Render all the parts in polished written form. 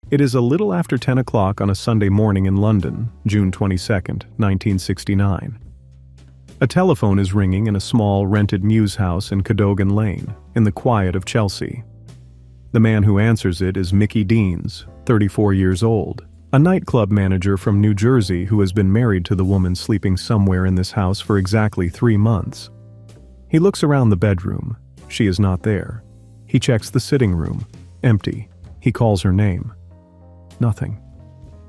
It is a little after 10 o'clock on a Sunday morning in London, June 22nd, 1969. A telephone is ringing in a small rented mews house in Cadogan Lane, in the quiet of Chelsea. The man who answers it is Mickey Deans, 34 years old, a nightclub manager from New Jersey who has been married to the woman sleeping somewhere in this house for exactly 3 months. He looks around the bedroom. She is not there. He checks the sitting room. Empty. He calls her name. Nothing.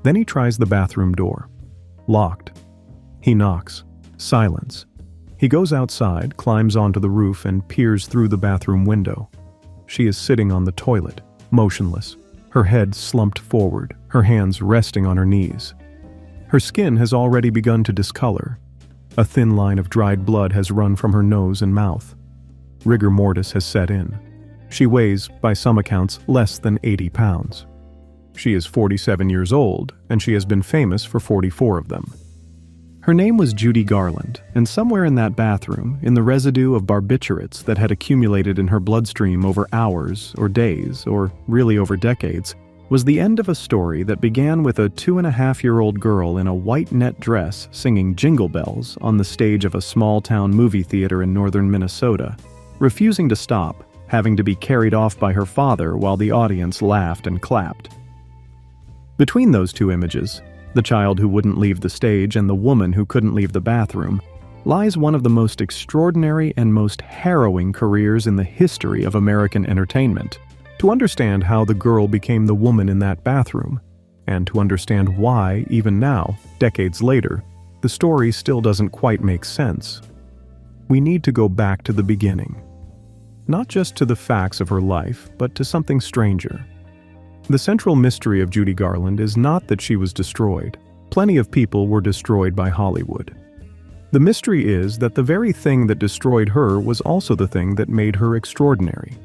Then he tries the bathroom door. Locked. He knocks. Silence. He goes outside, climbs onto the roof, and peers through the bathroom window. She is sitting on the toilet, motionless, her head slumped forward, her hands resting on her knees. Her skin has already begun to discolor. A thin line of dried blood has run from her nose and mouth. Rigor mortis has set in. She weighs, by some accounts, less than 80 pounds. She is 47 years old, and she has been famous for 44 of them. Her name was Judy Garland, and somewhere in that bathroom, in the residue of barbiturates that had accumulated in her bloodstream over hours, or days, or really over decades, was the end of a story that began with a 2.5-year-old girl in a white net dress singing Jingle Bells on the stage of a small-town movie theater in northern Minnesota, refusing to stop, having to be carried off by her father while the audience laughed and clapped. Between those two images, the child who wouldn't leave the stage and the woman who couldn't leave the bathroom, lies one of the most extraordinary and most harrowing careers in the history of American entertainment. To understand how the girl became the woman in that bathroom, and to understand why, even now, decades later, the story still doesn't quite make sense, we need to go back to the beginning. Not just to the facts of her life, but to something stranger. The central mystery of Judy Garland is not that she was destroyed. Plenty of people were destroyed by Hollywood. The mystery is that the very thing that destroyed her was also the thing that made her extraordinary.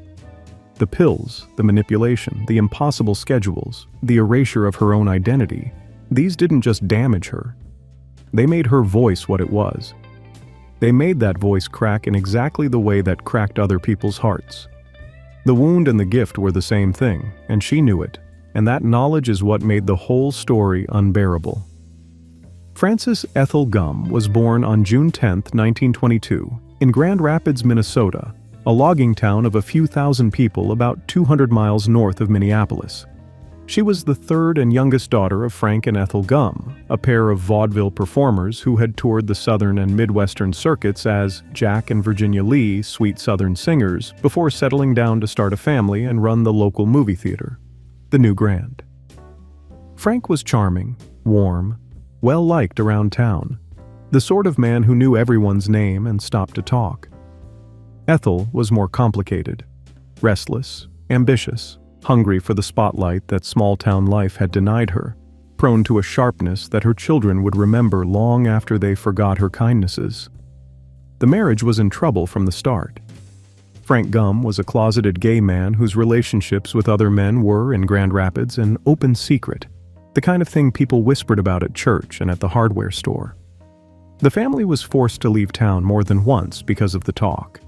The pills, the manipulation, the impossible schedules, the erasure of her own identity, these didn't just damage her. They made her voice what it was. They made that voice crack in exactly the way that cracked other people's hearts. The wound and the gift were the same thing, and she knew it, and that knowledge is what made the whole story unbearable. Frances Ethel Gumm was born on June 10, 1922, in Grand Rapids, Minnesota, a logging town of a few thousand people about 200 miles north of Minneapolis. She was the third and youngest daughter of Frank and Ethel Gumm, a pair of vaudeville performers who had toured the Southern and Midwestern circuits as Jack and Virginia Lee, sweet Southern singers, before settling down to start a family and run the local movie theater, the New Grand. Frank was charming, warm, well-liked around town, the sort of man who knew everyone's name and stopped to talk. Ethel was more complicated, restless, ambitious, hungry for the spotlight that small-town life had denied her, prone to a sharpness that her children would remember long after they forgot her kindnesses. The marriage was in trouble from the start. Frank Gumm was a closeted gay man whose relationships with other men were, in Grand Rapids, an open secret, the kind of thing people whispered about at church and at the hardware store. The family was forced to leave town more than once because of the talk.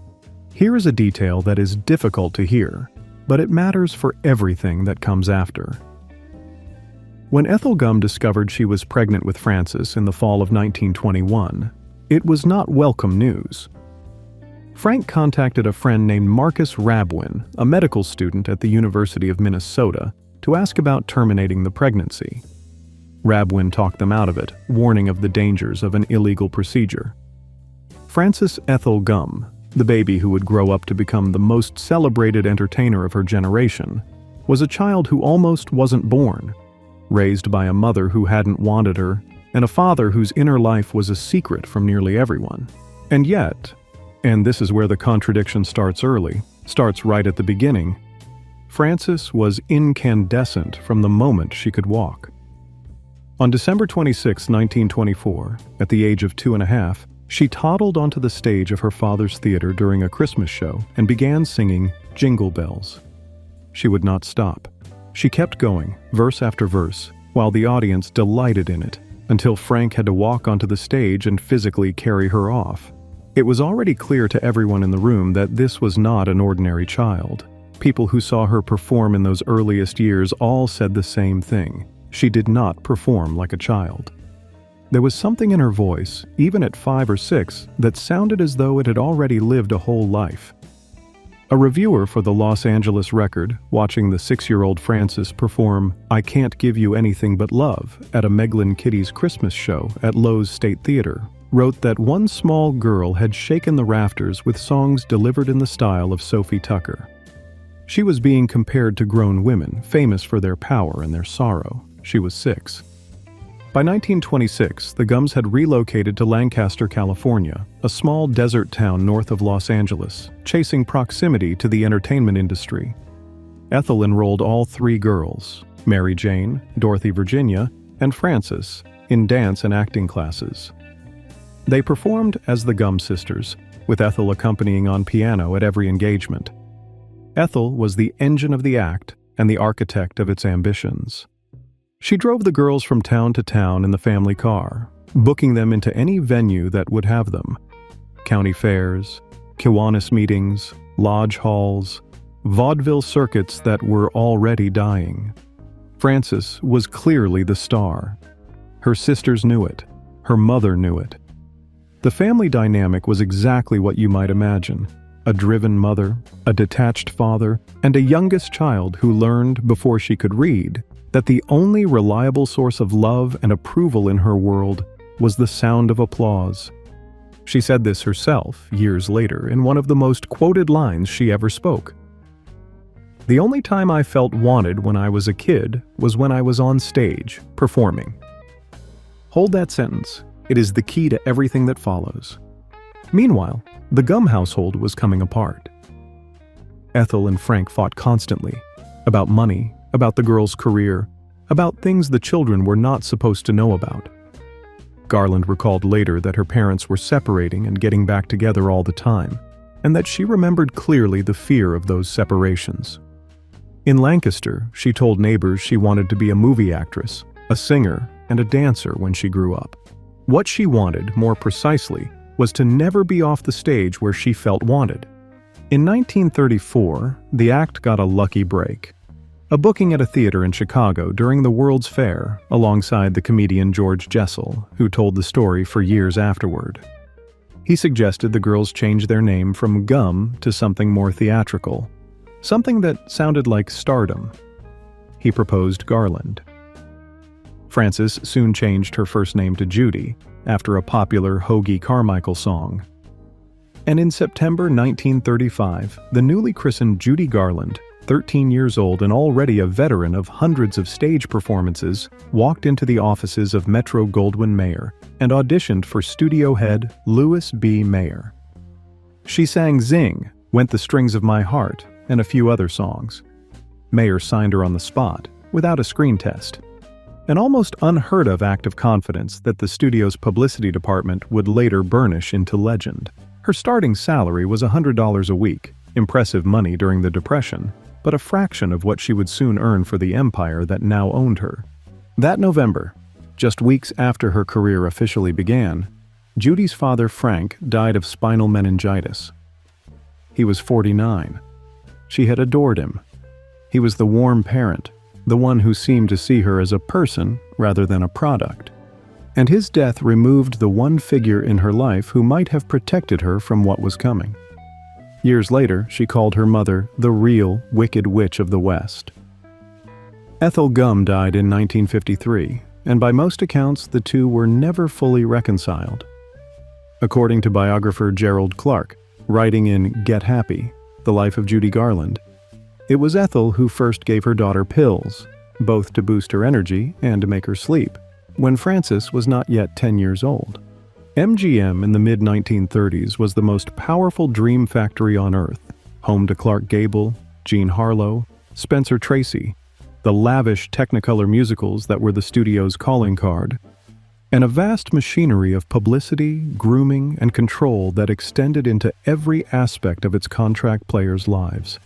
Here is a detail that is difficult to hear, but it matters for everything that comes after. When Ethel Gumm discovered she was pregnant with Frances in the fall of 1921, it was not welcome news. Frank contacted a friend named Marcus Rabwin, a medical student at the University of Minnesota, to ask about terminating the pregnancy. Rabwin talked them out of it, warning of the dangers of an illegal procedure. Frances Ethel Gumm, the baby who would grow up to become the most celebrated entertainer of her generation, was a child who almost wasn't born, raised by a mother who hadn't wanted her, and a father whose inner life was a secret from nearly everyone. And yet, and this is where the contradiction starts right at the beginning, Frances was incandescent from the moment she could walk. On December 26, 1924, at the age of 2.5, she toddled onto the stage of her father's theater during a Christmas show and began singing Jingle Bells. She would not stop. She kept going, verse after verse, while the audience delighted in it, until Frank had to walk onto the stage and physically carry her off. It was already clear to everyone in the room that this was not an ordinary child. People who saw her perform in those earliest years all said the same thing. She did not perform like a child. There was something in her voice, even at 5 or 6, that sounded as though it had already lived a whole life. A reviewer for the Los Angeles Record, watching the 6-year-old Frances perform "I Can't Give You Anything But Love" at a Meglin Kiddies Christmas show at Lowe's State Theater, wrote that one small girl had shaken the rafters with songs delivered in the style of Sophie Tucker. She was being compared to grown women, famous for their power and their sorrow. She was 6. By 1926, the Gums had relocated to Lancaster, California, a small desert town north of Los Angeles, chasing proximity to the entertainment industry. Ethel enrolled all 3 girls, Mary Jane, Dorothy Virginia, and Frances, in dance and acting classes. They performed as the Gum sisters, with Ethel accompanying on piano at every engagement. Ethel was the engine of the act and the architect of its ambitions. She drove the girls from town to town in the family car, booking them into any venue that would have them. County fairs, Kiwanis meetings, lodge halls, vaudeville circuits that were already dying. Frances was clearly the star. Her sisters knew it. Her mother knew it. The family dynamic was exactly what you might imagine. A driven mother, a detached father, and a youngest child who learned, before she could read, that the only reliable source of love and approval in her world was the sound of applause. She said this herself, years later, in one of the most quoted lines she ever spoke. "The only time I felt wanted when I was a kid was when I was on stage, performing." Hold that sentence. It is the key to everything that follows. Meanwhile, the Gum household was coming apart. Ethel and Frank fought constantly, about money, about the girl's career, about things the children were not supposed to know about. Garland recalled later that her parents were separating and getting back together all the time, and that she remembered clearly the fear of those separations. In Lancaster, she told neighbors she wanted to be a movie actress, a singer, and a dancer when she grew up. What she wanted, more precisely, was to never be off the stage where she felt wanted. In 1934, the act got a lucky break. A booking at a theater in Chicago during the World's Fair, alongside the comedian George Jessel, who told the story for years afterward. He suggested the girls change their name from Gum to something more theatrical, something that sounded like stardom. He proposed Garland. Frances soon changed her first name to Judy, after a popular Hoagie Carmichael song. And in September 1935, the newly christened Judy Garland, 13 years old and already a veteran of hundreds of stage performances, walked into the offices of Metro-Goldwyn-Mayer and auditioned for studio head Louis B. Mayer. She sang "Zing," "Went the Strings of My Heart," and a few other songs. Mayer signed her on the spot, without a screen test. An almost unheard of act of confidence that the studio's publicity department would later burnish into legend. Her starting salary was $100 a week, impressive money during the Depression, but a fraction of what she would soon earn for the empire that now owned her. That November, just weeks after her career officially began, Judy's father Frank died of spinal meningitis. He was 49. She had adored him. He was the warm parent, the one who seemed to see her as a person rather than a product. And his death removed the one figure in her life who might have protected her from what was coming. Years later, she called her mother the real Wicked Witch of the West. Ethel Gum died in 1953, and by most accounts, the two were never fully reconciled. According to biographer Gerald Clark, writing in Get Happy, The Life of Judy Garland, it was Ethel who first gave her daughter pills, both to boost her energy and to make her sleep, when Frances was not yet 10 years old. MGM in the mid-1930s was the most powerful dream factory on earth, home to Clark Gable, Jean Harlow, Spencer Tracy, the lavish Technicolor musicals that were the studio's calling card, and a vast machinery of publicity, grooming, and control that extended into every aspect of its contract players' lives.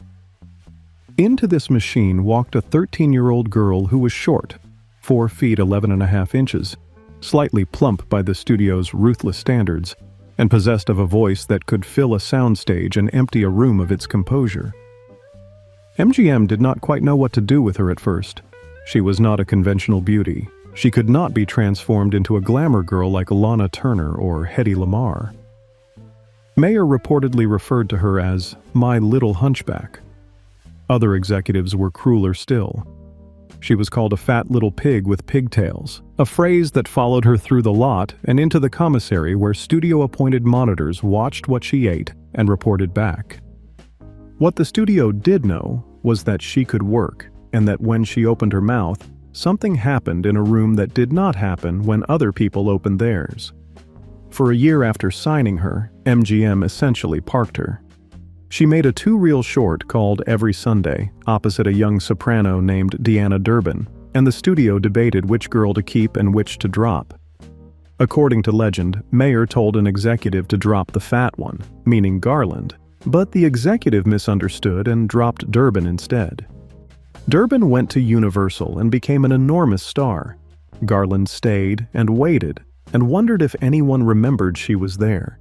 Into this machine walked a 13-year-old girl who was short, 4 feet 11.5 inches, slightly plump by the studio's ruthless standards, and possessed of a voice that could fill a soundstage and empty a room of its composure. MGM did not quite know what to do with her at first. She was not a conventional beauty. She could not be transformed into a glamour girl like Lana Turner or Hedy Lamarr. Mayer reportedly referred to her as "my little hunchback." Other executives were crueler still. She was called a fat little pig with pigtails, a phrase that followed her through the lot and into the commissary where studio-appointed monitors watched what she ate and reported back. What the studio did know was that she could work, and that when she opened her mouth, something happened in a room that did not happen when other people opened theirs. For a year after signing her, MGM essentially parked her. She made a two-reel short called Every Sunday opposite a young soprano named Deanna Durbin, and the studio debated which girl to keep and which to drop. According to legend, Mayer told an executive to drop the fat one, meaning Garland, but the executive misunderstood and dropped Durbin instead. Durbin went to Universal and became an enormous star. Garland stayed and waited and wondered if anyone remembered she was there.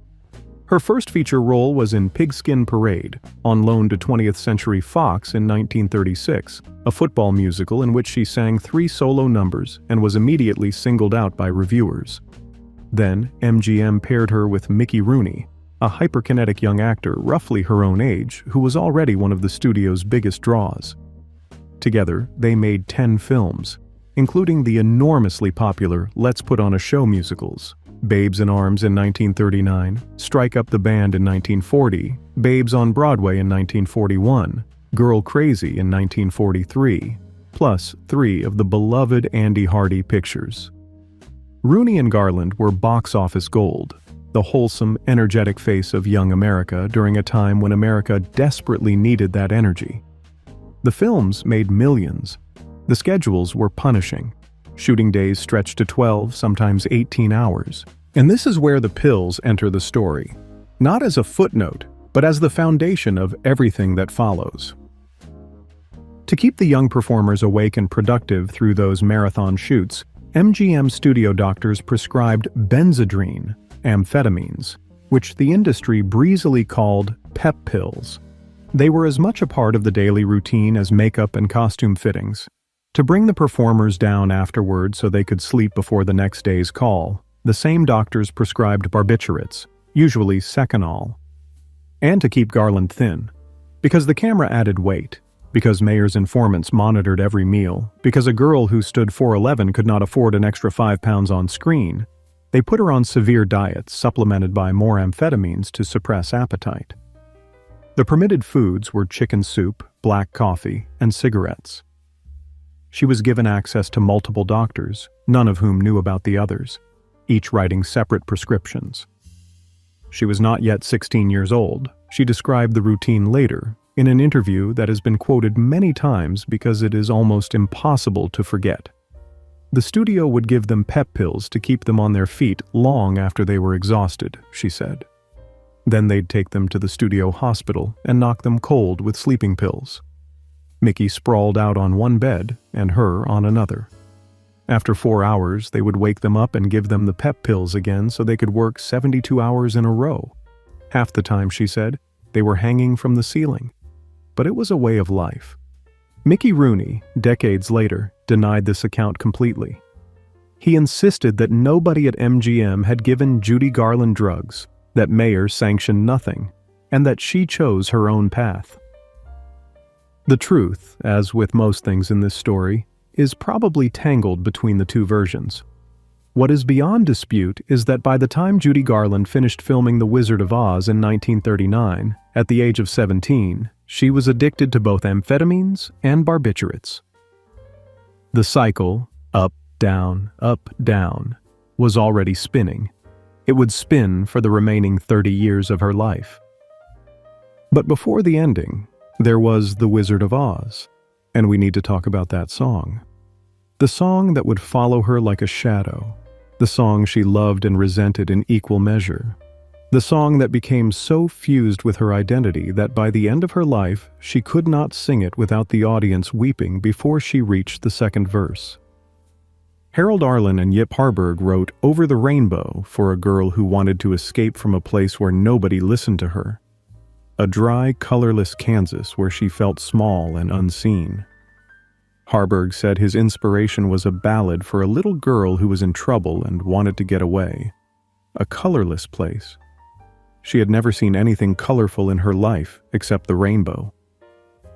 Her first feature role was in Pigskin Parade, on loan to 20th Century Fox in 1936, a football musical in which she sang 3 solo numbers and was immediately singled out by reviewers. Then, MGM paired her with Mickey Rooney, a hyperkinetic young actor roughly her own age who was already one of the studio's biggest draws. Together, they made 10 films, including the enormously popular Let's Put on a Show musicals, Babes in Arms in 1939, Strike Up the Band in 1940, Babes on Broadway in 1941, Girl Crazy in 1943, plus 3 of the beloved Andy Hardy pictures. Rooney and Garland were box office gold, the wholesome, energetic face of young America during a time when America desperately needed that energy. The films made millions. The schedules were punishing. Shooting days stretched to 12, sometimes 18 hours. And this is where the pills enter the story, not as a footnote, but as the foundation of everything that follows. To keep the young performers awake and productive through those marathon shoots, MGM studio doctors prescribed Benzedrine, amphetamines, which the industry breezily called pep pills. They were as much a part of the daily routine as makeup and costume fittings. To bring the performers down afterward so they could sleep before the next day's call, the same doctors prescribed barbiturates, usually Seconal. And to keep Garland thin, because the camera added weight, because Mayer's informants monitored every meal, because a girl who stood 4'11" could not afford an extra 5 pounds on screen, they put her on severe diets supplemented by more amphetamines to suppress appetite. The permitted foods were chicken soup, black coffee, and cigarettes. She was given access to multiple doctors, none of whom knew about the others, each writing separate prescriptions. She was not yet 16 years old. She described the routine later, in an interview that has been quoted many times because it is almost impossible to forget. The studio would give them pep pills to keep them on their feet long after they were exhausted, she said. Then they'd take them to the studio hospital and knock them cold with sleeping pills. Mickey sprawled out on one bed and her on another. After 4 hours, they would wake them up and give them the pep pills again so they could work 72 hours in a row. Half the time, she said, they were hanging from the ceiling. But it was a way of life. Mickey Rooney, decades later, denied this account completely. He insisted that nobody at MGM had given Judy Garland drugs, that Mayer sanctioned nothing, and that she chose her own path. The truth, as with most things in this story, is probably tangled between the two versions. What is beyond dispute is that by the time Judy Garland finished filming The Wizard of Oz in 1939, at the age of 17, she was addicted to both amphetamines and barbiturates. The cycle, up, down, was already spinning. It would spin for the remaining 30 years of her life. But before the ending, there was The Wizard of Oz, and we need to talk about that song. The song that would follow her like a shadow, the song she loved and resented in equal measure, the song that became so fused with her identity that by the end of her life she could not sing it without the audience weeping before she reached the second verse. Harold Arlen and Yip Harburg wrote Over the Rainbow for a girl who wanted to escape from a place where nobody listened to her. a dry, colorless Kansas where she felt small and unseen. Harburg said his inspiration was a ballad for a little girl who was in trouble and wanted to get away. A colorless place. She had never seen anything colorful in her life except the rainbow.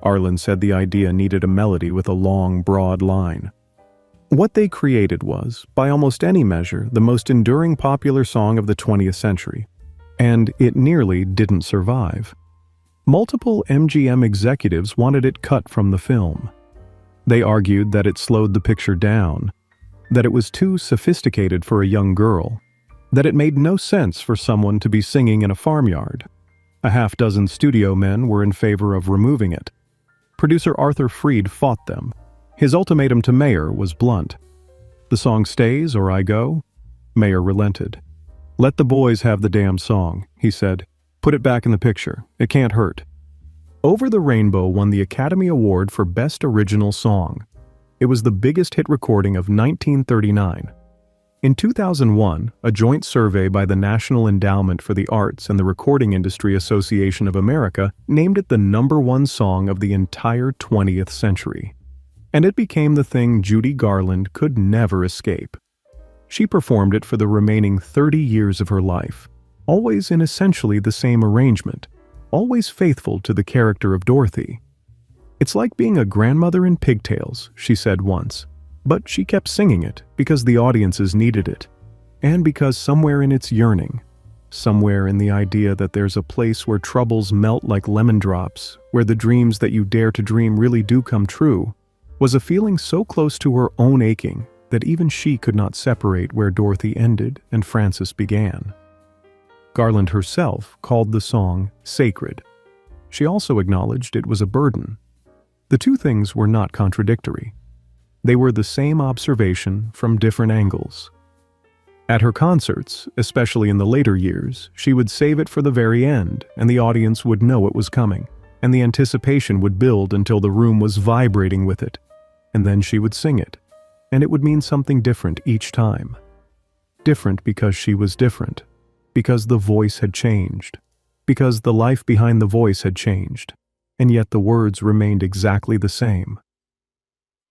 Arlen said the idea needed a melody with a long, broad line. What they created was, by almost any measure, the most enduring popular song of the 20th century, and it nearly didn't survive. Multiple MGM executives wanted it cut from the film. They argued that it slowed the picture down, that it was too sophisticated for a young girl, that it made no sense for someone to be singing in a farmyard. A half-dozen studio men were in favor of removing it. Producer Arthur Freed fought them. His ultimatum to Mayer was blunt. The song stays or I go? Mayer relented. Let the boys have the damn song, he said. Put it back in the picture. It can't hurt. Over the Rainbow won the Academy Award for Best Original Song. It was the biggest hit recording of 1939. In 2001, a joint survey by the National Endowment for the Arts and the Recording Industry Association of America named it the #1 song of the entire 20th century. And it became the thing Judy Garland could never escape. She performed it for the remaining 30 years of her life, always in essentially the same arrangement, always faithful to the character of Dorothy. It's like being a grandmother in pigtails, she said once. But she kept singing it because the audiences needed it, and because somewhere in its yearning, somewhere in the idea that there's a place where troubles melt like lemon drops, where the dreams that you dare to dream really do come true, was a feeling so close to her own aching that even she could not separate where Dorothy ended and Frances began. Garland herself called the song sacred. She also acknowledged it was a burden. The two things were not contradictory. They were the same observation from different angles. At her concerts, especially in the later years, she would save it for the very end, and the audience would know it was coming, and the anticipation would build until the room was vibrating with it. And then she would sing it, and it would mean something different each time. Different because she was different, because the voice had changed, because the life behind the voice had changed, and yet the words remained exactly the same.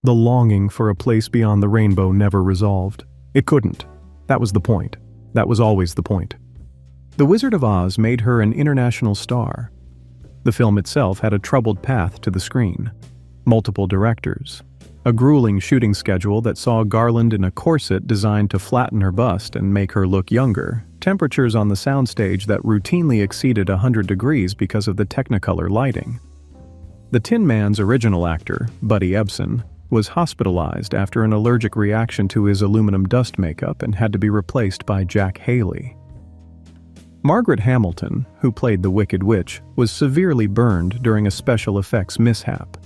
The longing for a place beyond the rainbow never resolved. It couldn't. That was the point. That was always the point. The Wizard of Oz made her an international star. The film itself had a troubled path to the screen. Multiple directors. A grueling shooting schedule that saw Garland in a corset designed to flatten her bust and make her look younger. Temperatures on the soundstage that routinely exceeded 100 degrees because of the Technicolor lighting. The Tin Man's original actor, Buddy Ebsen, was hospitalized after an allergic reaction to his aluminum dust makeup and had to be replaced by Jack Haley. Margaret Hamilton, who played the Wicked Witch, was severely burned during a special effects mishap.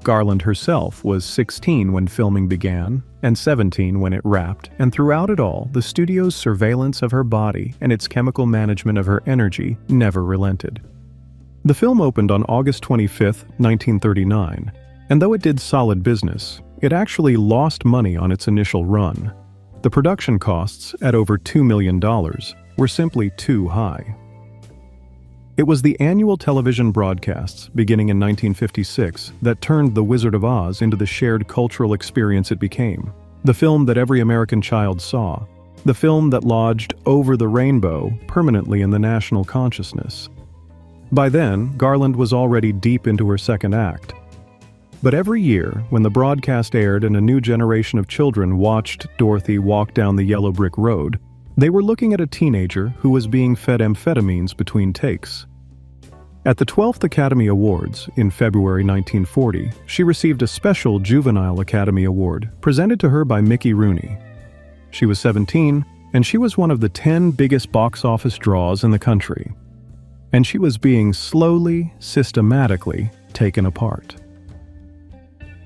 Garland herself was 16 when filming began, and 17 when it wrapped, and throughout it all, the studio's surveillance of her body and its chemical management of her energy never relented. The film opened on August 25, 1939, and though it did solid business, it actually lost money on its initial run. The production costs, at over $2 million, were simply too high. It was the annual television broadcasts, beginning in 1956, that turned The Wizard of Oz into the shared cultural experience it became. The film that every American child saw. The film that lodged Over the Rainbow permanently in the national consciousness. By then, Garland was already deep into her second act. But every year, when the broadcast aired and a new generation of children watched Dorothy walk down the yellow brick road, they were looking at a teenager who was being fed amphetamines between takes. At the 12th Academy Awards, in February 1940, she received a special Juvenile Academy Award, presented to her by Mickey Rooney. She was 17, and she was one of the 10 biggest box office draws in the country. And she was being slowly, systematically taken apart.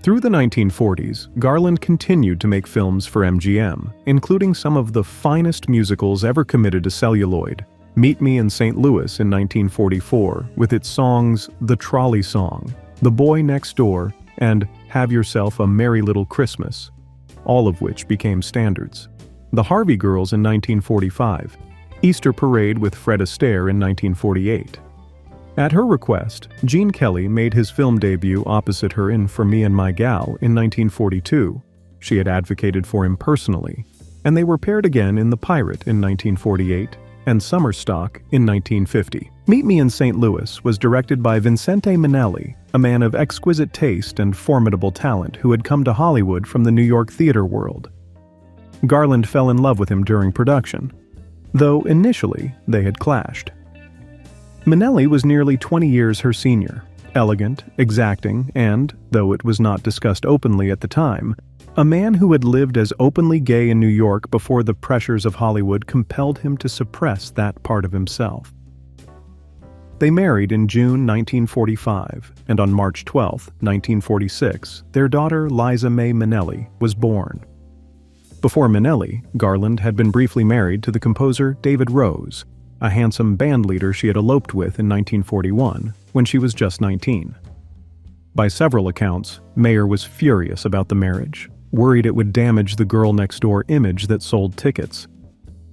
Through the 1940s, Garland continued to make films for MGM, including some of the finest musicals ever committed to celluloid. Meet Me in St. Louis in 1944, with its songs The Trolley Song, The Boy Next Door, and Have Yourself a Merry Little Christmas, all of which became standards. The Harvey Girls in 1945, Easter Parade with Fred Astaire in 1948. At her request, Gene Kelly made his film debut opposite her in For Me and My Gal in 1942. She had advocated for him personally, and they were paired again in The Pirate in 1948 and Summer Stock in 1950. Meet Me in St. Louis was directed by Vincente Minnelli, a man of exquisite taste and formidable talent who had come to Hollywood from the New York theater world. Garland fell in love with him during production, though initially they had clashed. Minnelli was nearly 20 years her senior, elegant, exacting, and, though it was not discussed openly at the time, a man who had lived as openly gay in New York before the pressures of Hollywood compelled him to suppress that part of himself. They married in June 1945, and on March 12, 1946, their daughter Liza May Minnelli was born. Before Minnelli, Garland had been briefly married to the composer David Rose, a handsome bandleader she had eloped with in 1941 when she was just 19. By several accounts, Mayer was furious about the marriage, worried it would damage the girl-next-door image that sold tickets.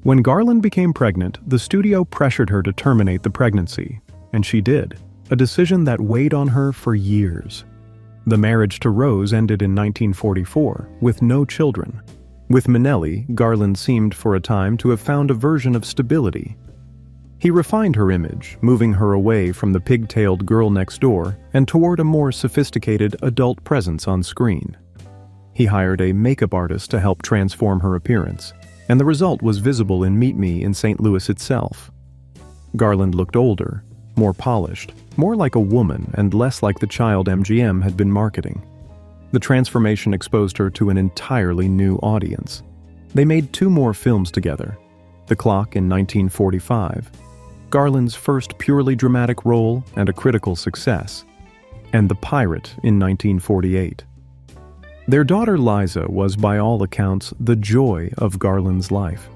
When Garland became pregnant, the studio pressured her to terminate the pregnancy, and she did, a decision that weighed on her for years. The marriage to Rose ended in 1944, with no children. With Minnelli, Garland seemed for a time to have found a version of stability. He refined her image, moving her away from the pigtailed girl next door and toward a more sophisticated adult presence on screen. He hired a makeup artist to help transform her appearance, and the result was visible in Meet Me in St. Louis itself. Garland looked older, more polished, more like a woman and less like the child MGM had been marketing. The transformation exposed her to an entirely new audience. They made 2 more films together, The Clock in 1945, Garland's first purely dramatic role and a critical success, and The Pirate in 1948. Their daughter Liza was, by all accounts, the joy of Garland's life.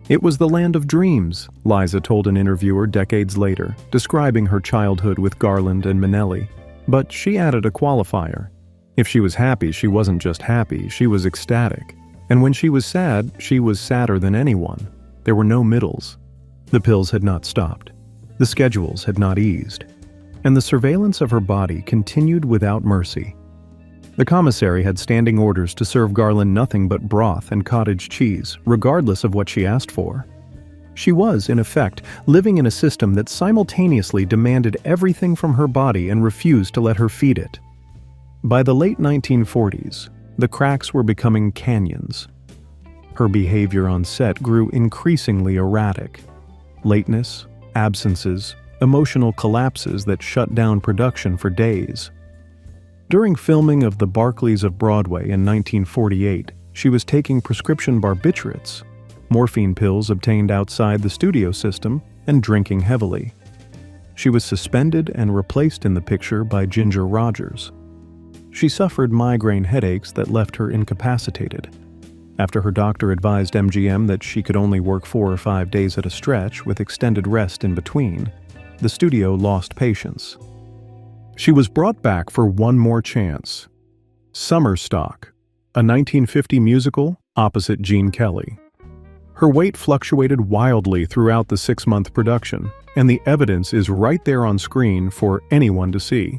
It was the land of dreams, Liza told an interviewer decades later, describing her childhood with Garland and Minnelli. But she added a qualifier. If she was happy, she wasn't just happy, she was ecstatic. And when she was sadder than anyone. There were no middles. The pills had not stopped. The schedules had not eased. And the surveillance of her body continued without mercy. The commissary had standing orders to serve Garland nothing but broth and cottage cheese, regardless of what she asked for. She was, in effect, living in a system that simultaneously demanded everything from her body and refused to let her feed it. By the late 1940s, the cracks were becoming canyons. Her behavior on set grew increasingly erratic. Lateness, absences, emotional collapses that shut down production for days. During filming of The Barclays of Broadway in 1948, she was taking prescription barbiturates, morphine pills obtained outside the studio system, and drinking heavily. She was suspended and replaced in the picture by Ginger Rogers. She suffered migraine headaches that left her incapacitated. After her doctor advised MGM that she could only work 4 or 5 days at a stretch with extended rest in between, the studio lost patience. She was brought back for one more chance. Summer Stock, a 1950 musical opposite Gene Kelly. Her weight fluctuated wildly throughout the 6-month production, and the evidence is right there on screen for anyone to see.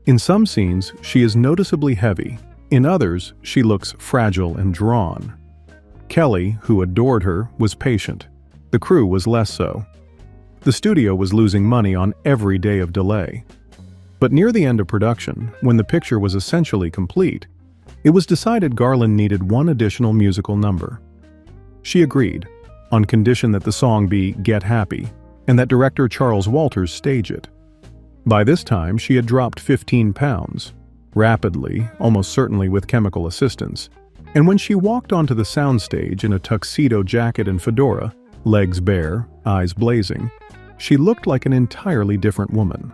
In some scenes, she is noticeably heavy. In others, she looks fragile and drawn. Kelly, who adored her, was patient. The crew was less so. The studio was losing money on every day of delay. But near the end of production, when the picture was essentially complete, it was decided Garland needed one additional musical number. She agreed, on condition that the song be Get Happy, and that director Charles Walters stage it. By this time, she had dropped 15 pounds, rapidly, almost certainly with chemical assistance, and when she walked onto the soundstage in a tuxedo jacket and fedora, legs bare, eyes blazing, she looked like an entirely different woman.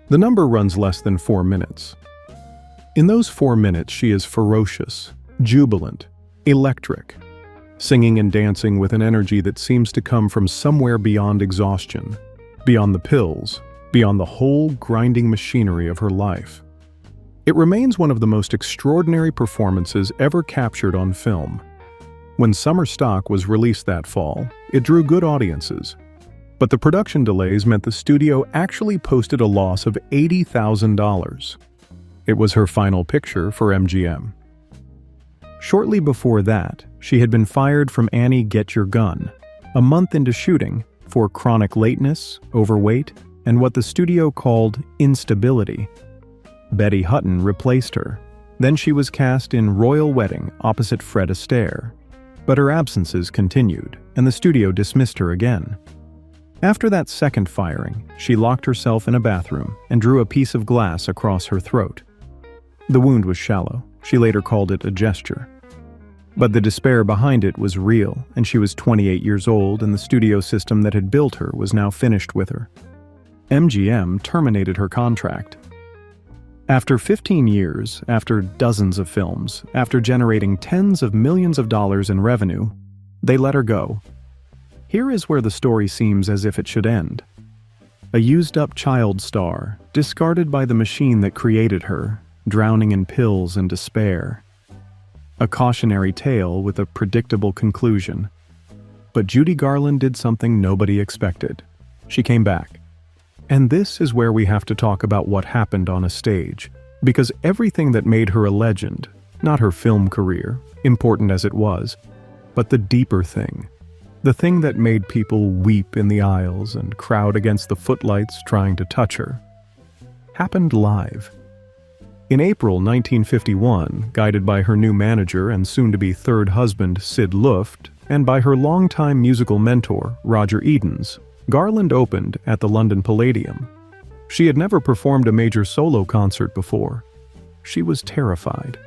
The number runs less than 4 minutes. In those 4 minutes, she is ferocious, jubilant, electric, singing and dancing with an energy that seems to come from somewhere beyond exhaustion, beyond the pills, beyond the whole grinding machinery of her life. It remains one of the most extraordinary performances ever captured on film. When Summer Stock was released that fall, it drew good audiences. But the production delays meant the studio actually posted a loss of $80,000. It was her final picture for MGM. Shortly before that, she had been fired from Annie Get Your Gun, a month into shooting, for chronic lateness, overweight, and what the studio called instability. Betty Hutton replaced her. Then she was cast in Royal Wedding opposite Fred Astaire. But her absences continued, and the studio dismissed her again. After that second firing, she locked herself in a bathroom and drew a piece of glass across her throat. The wound was shallow. She later called it a gesture. But the despair behind it was real, and she was 28 years old, and the studio system that had built her was now finished with her. MGM terminated her contract. After 15 years, after dozens of films, after generating tens of millions of dollars in revenue, they let her go. Here is where the story seems as if it should end. A used-up child star, discarded by the machine that created her, drowning in pills and despair. A cautionary tale with a predictable conclusion. But Judy Garland did something nobody expected. She came back. And this is where we have to talk about what happened on a stage, because everything that made her a legend, not her film career, important as it was, but the deeper thing, the thing that made people weep in the aisles and crowd against the footlights trying to touch her, happened live. In April 1951, guided by her new manager and soon-to-be third husband Sid Luft, and by her longtime musical mentor Roger Edens, Garland opened at the London Palladium. She had never performed a major solo concert before. She was terrified,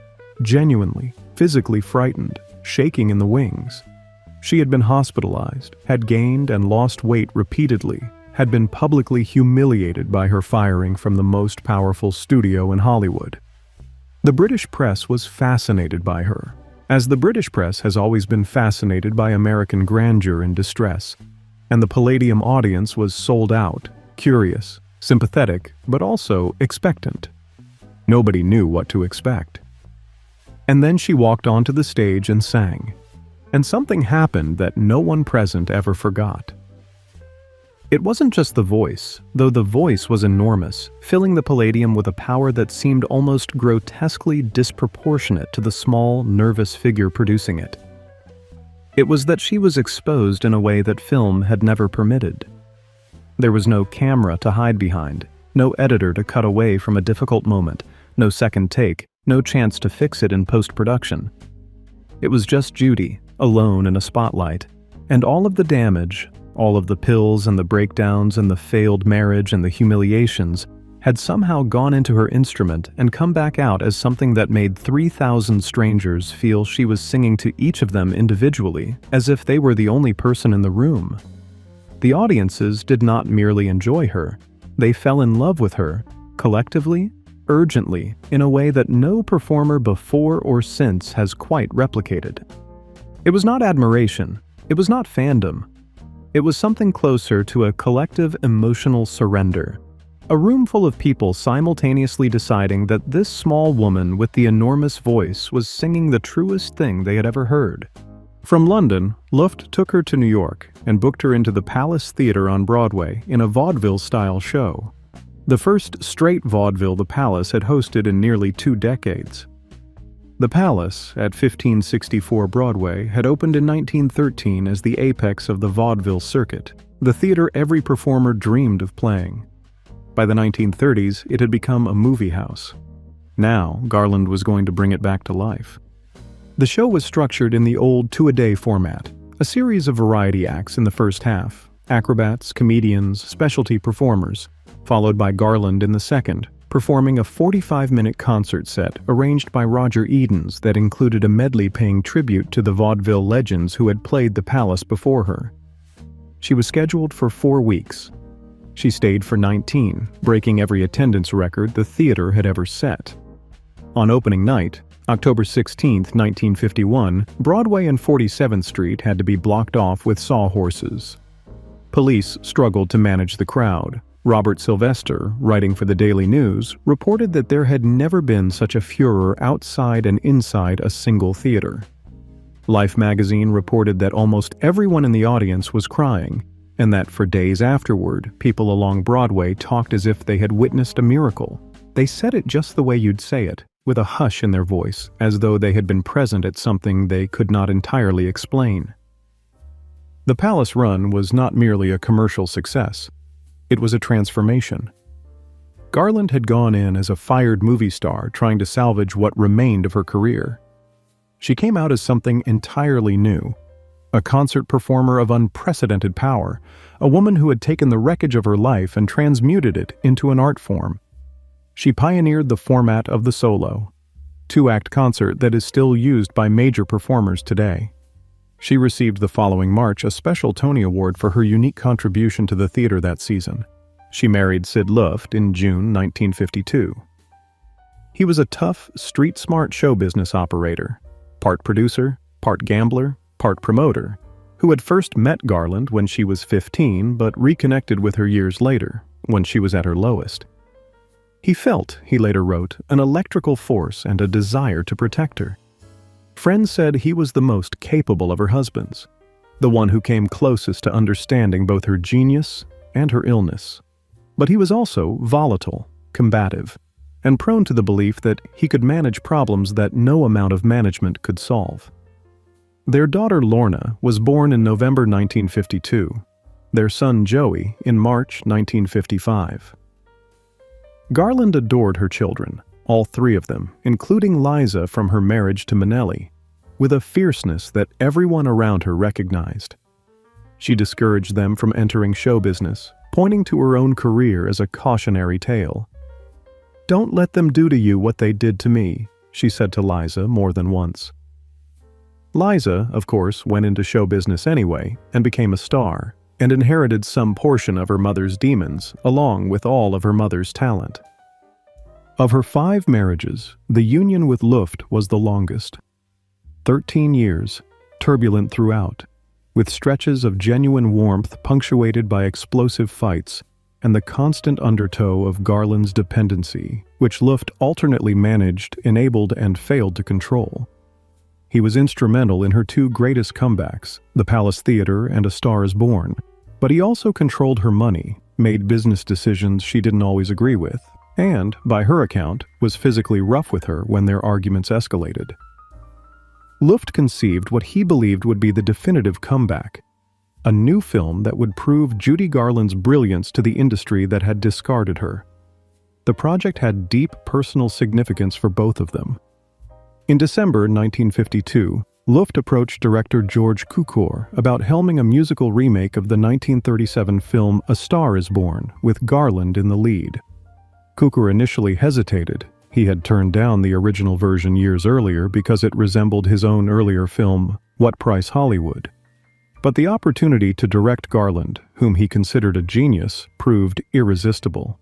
genuinely, physically frightened, shaking in the wings. She had been hospitalized, had gained and lost weight repeatedly, had been publicly humiliated by her firing from the most powerful studio in Hollywood. The British press was fascinated by her, as the British press has always been fascinated by American grandeur and distress, and the Palladium audience was sold out, curious, sympathetic, but also expectant. Nobody knew what to expect. And then she walked onto the stage and sang. And something happened that no one present ever forgot. It wasn't just the voice, though the voice was enormous, filling the Palladium with a power that seemed almost grotesquely disproportionate to the small, nervous figure producing it. It was that she was exposed in a way that film had never permitted. There was no camera to hide behind, no editor to cut away from a difficult moment, no second take, no chance to fix it in post-production. It was just Judy, alone in a spotlight, and all of the damage, all of the pills and the breakdowns and the failed marriage and the humiliations had somehow gone into her instrument and come back out as something that made 3,000 strangers feel she was singing to each of them individually, as if they were the only person in the room. The audiences did not merely enjoy her, they fell in love with her, collectively, urgently, in a way that no performer before or since has quite replicated. It was not admiration, it was not fandom. It was something closer to a collective emotional surrender. A room full of people simultaneously deciding that this small woman with the enormous voice was singing the truest thing they had ever heard. From London, Luft took her to New York and booked her into the Palace Theater on Broadway in a vaudeville-style show. The first straight vaudeville the Palace had hosted in nearly 2 decades. The Palace, at 1564 Broadway, had opened in 1913 as the apex of the vaudeville circuit, the theater every performer dreamed of playing. By the 1930s, it had become a movie house. Now, Garland was going to bring it back to life. The show was structured in the old two-a-day format, a series of variety acts in the first half, acrobats, comedians, specialty performers, followed by Garland in the second, performing a 45-minute concert set arranged by Roger Edens that included a medley paying tribute to the vaudeville legends who had played the Palace before her. She was scheduled for 4 weeks. She stayed for 19, breaking every attendance record the theater had ever set. On opening night, October 16, 1951, Broadway and 47th Street had to be blocked off with sawhorses. Police struggled to manage the crowd. Robert Sylvester, writing for the Daily News, reported that there had never been such a furor outside and inside a single theater. Life magazine reported that almost everyone in the audience was crying, and that for days afterward, people along Broadway talked as if they had witnessed a miracle. They said it just the way you'd say it, with a hush in their voice, as though they had been present at something they could not entirely explain. The Palace run was not merely a commercial success. It was a transformation. Garland had gone in as a fired movie star trying to salvage what remained of her career. She came out as something entirely new, a concert performer of unprecedented power, a woman who had taken the wreckage of her life and transmuted it into an art form. She pioneered the format of the solo, two-act concert that is still used by major performers today. She received the following March a special Tony Award for her unique contribution to the theater that season. She married Sid Luft in June 1952. He was a tough, street-smart show business operator, part producer, part gambler, part promoter, who had first met Garland when she was 15 but reconnected with her years later, when she was at her lowest. He felt, he later wrote, an electrical force and a desire to protect her. Friends said he was the most capable of her husbands, the one who came closest to understanding both her genius and her illness. But he was also volatile, combative, and prone to the belief that he could manage problems that no amount of management could solve. Their daughter Lorna was born in November 1952, their son Joey in March 1955. Garland adored her children, all three of them, including Liza from her marriage to Minnelli, with a fierceness that everyone around her recognized. She discouraged them from entering show business, pointing to her own career as a cautionary tale. "Don't let them do to you what they did to me," she said to Liza more than once. Liza, of course, went into show business anyway and became a star, and inherited some portion of her mother's demons, along with all of her mother's talent. Of her 5 marriages, the union with Luft was the longest. 13 years, turbulent throughout, with stretches of genuine warmth punctuated by explosive fights and the constant undertow of Garland's dependency, which Luft alternately managed, enabled, and failed to control. He was instrumental in her 2 greatest comebacks, the Palace Theater and A Star is Born, but he also controlled her money, made business decisions she didn't always agree with, and, by her account, was physically rough with her when their arguments escalated. Luft conceived what he believed would be the definitive comeback, a new film that would prove Judy Garland's brilliance to the industry that had discarded her. The project had deep personal significance for both of them. In December 1952, Luft approached director George Cukor about helming a musical remake of the 1937 film A Star is Born, with Garland in the lead. Cukor initially hesitated. He had turned down the original version years earlier because it resembled his own earlier film, What Price Hollywood? But the opportunity to direct Garland, whom he considered a genius, proved irresistible.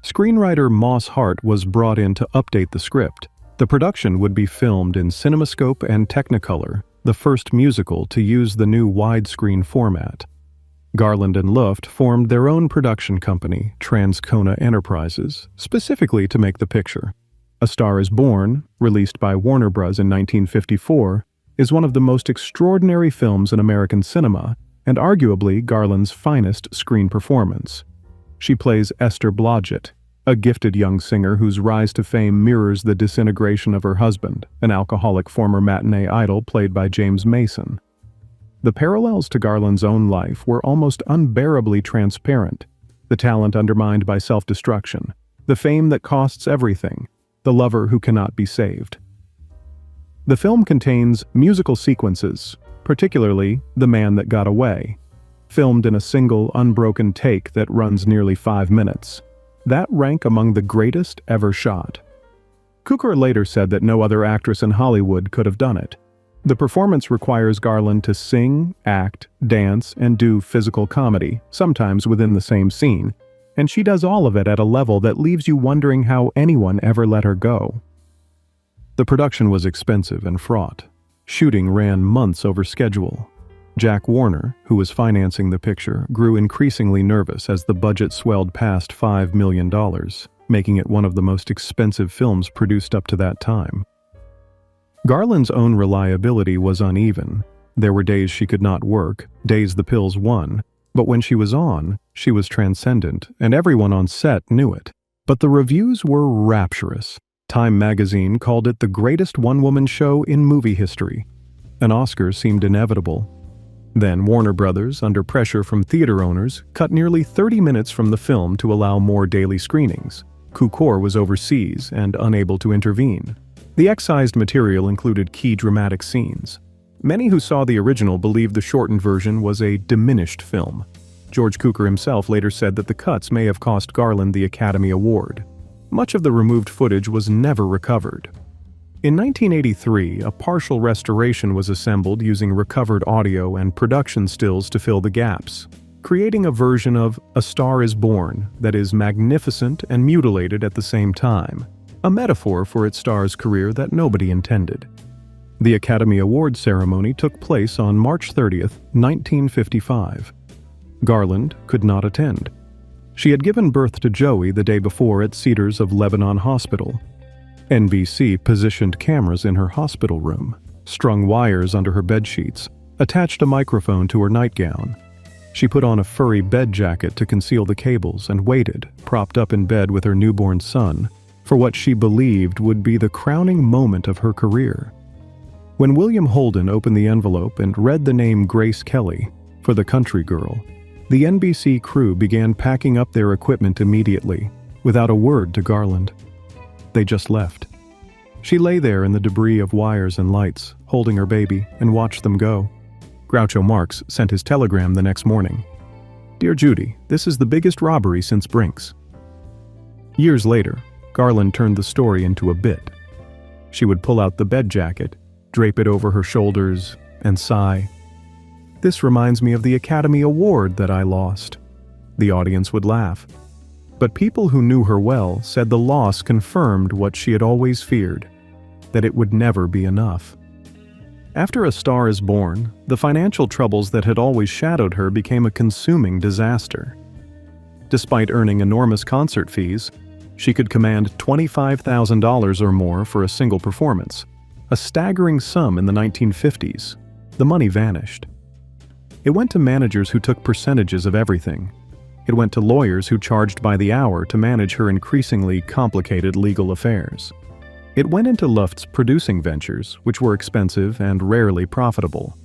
Screenwriter Moss Hart was brought in to update the script. The production would be filmed in CinemaScope and Technicolor, the first musical to use the new widescreen format. Garland and Luft formed their own production company, Transcona Enterprises, specifically to make the picture. A Star is Born, released by Warner Bros. In 1954, is one of the most extraordinary films in American cinema, and arguably Garland's finest screen performance. She plays Esther Blodgett, a gifted young singer whose rise to fame mirrors the disintegration of her husband, an alcoholic former matinee idol played by James Mason. The parallels to Garland's own life were almost unbearably transparent, the talent undermined by self-destruction, the fame that costs everything, the lover who cannot be saved. The film contains musical sequences, particularly The Man That Got Away, filmed in a single, unbroken take that runs nearly 5 minutes. That rank among the greatest ever shot. Cukor later said that no other actress in Hollywood could have done it. The performance requires Garland to sing, act, dance, and do physical comedy, sometimes within the same scene, and she does all of it at a level that leaves you wondering how anyone ever let her go. The production was expensive and fraught. Shooting ran months over schedule. Jack Warner, who was financing the picture, grew increasingly nervous as the budget swelled past $5 million, making it one of the most expensive films produced up to that time. Garland's own reliability was uneven. There were days she could not work, days the pills won, But when she was on, she was transcendent, and everyone on set knew it. But the reviews were rapturous. Time magazine called it the greatest one-woman show in movie history. An Oscar seemed inevitable. Then Warner Brothers, under pressure from theater owners, cut nearly 30 minutes from the film to allow more daily screenings. Cukor was overseas and unable to intervene. The excised material included key dramatic scenes. Many who saw the original believed the shortened version was a diminished film. George Cukor himself later said that the cuts may have cost Garland the Academy Award. Much of the removed footage was never recovered. In 1983, a partial restoration was assembled using recovered audio and production stills to fill the gaps, creating a version of A Star is Born that is magnificent and mutilated at the same time, a metaphor for its star's career that nobody intended. The Academy Award ceremony took place on March 30, 1955. Garland could not attend. She had given birth to Joey the day before at Cedars of Lebanon Hospital. NBC positioned cameras in her hospital room, strung wires under her bedsheets, attached a microphone to her nightgown. She put on a furry bed jacket to conceal the cables and waited, propped up in bed with her newborn son, for what she believed would be the crowning moment of her career. When William Holden opened the envelope and read the name Grace Kelly for the country girl, the NBC crew began packing up their equipment immediately, without a word to Garland. They just left. She lay there in the debris of wires and lights, holding her baby, and watched them go. Groucho Marx sent his telegram the next morning. "Dear Judy, this is the biggest robbery since Brinks." Years later, Garland turned the story into a bit. She would pull out the bed jacket, drape it over her shoulders, and sigh. "This reminds me of the Academy Award that I lost." The audience would laugh. But people who knew her well said the loss confirmed what she had always feared, that it would never be enough. After A Star is Born, the financial troubles that had always shadowed her became a consuming disaster. Despite earning enormous concert fees, she could command $25,000 or more for a single performance, a staggering sum in the 1950s. The money vanished. It went to managers who took percentages of everything. It went to lawyers who charged by the hour to manage her increasingly complicated legal affairs. It went into Luft's producing ventures, which were expensive and rarely profitable.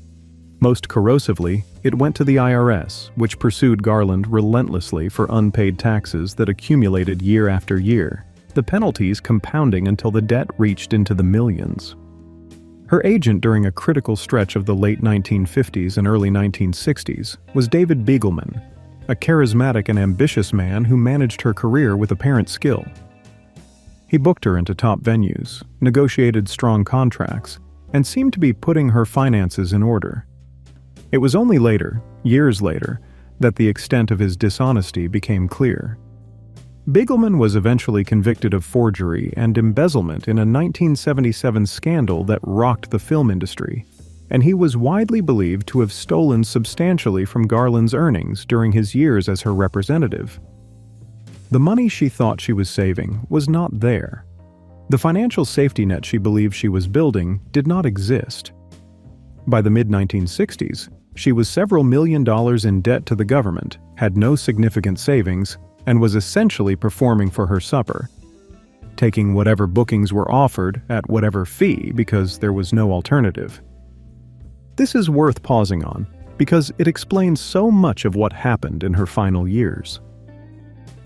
Most corrosively, it went to the IRS, which pursued Garland relentlessly for unpaid taxes that accumulated year after year, the penalties compounding until the debt reached into the millions. Her agent during a critical stretch of the late 1950s and early 1960s was David Begelman, a charismatic and ambitious man who managed her career with apparent skill. He booked her into top venues, negotiated strong contracts, and seemed to be putting her finances in order. It was only later, years later, that the extent of his dishonesty became clear. Begelman was eventually convicted of forgery and embezzlement in a 1977 scandal that rocked the film industry, and he was widely believed to have stolen substantially from Garland's earnings during his years as her representative. The money she thought she was saving was not there. The financial safety net she believed she was building did not exist. By the mid-1960s, she was several million dollars in debt to the government, had no significant savings, and was essentially performing for her supper, taking whatever bookings were offered at whatever fee because there was no alternative. This is worth pausing on because it explains so much of what happened in her final years.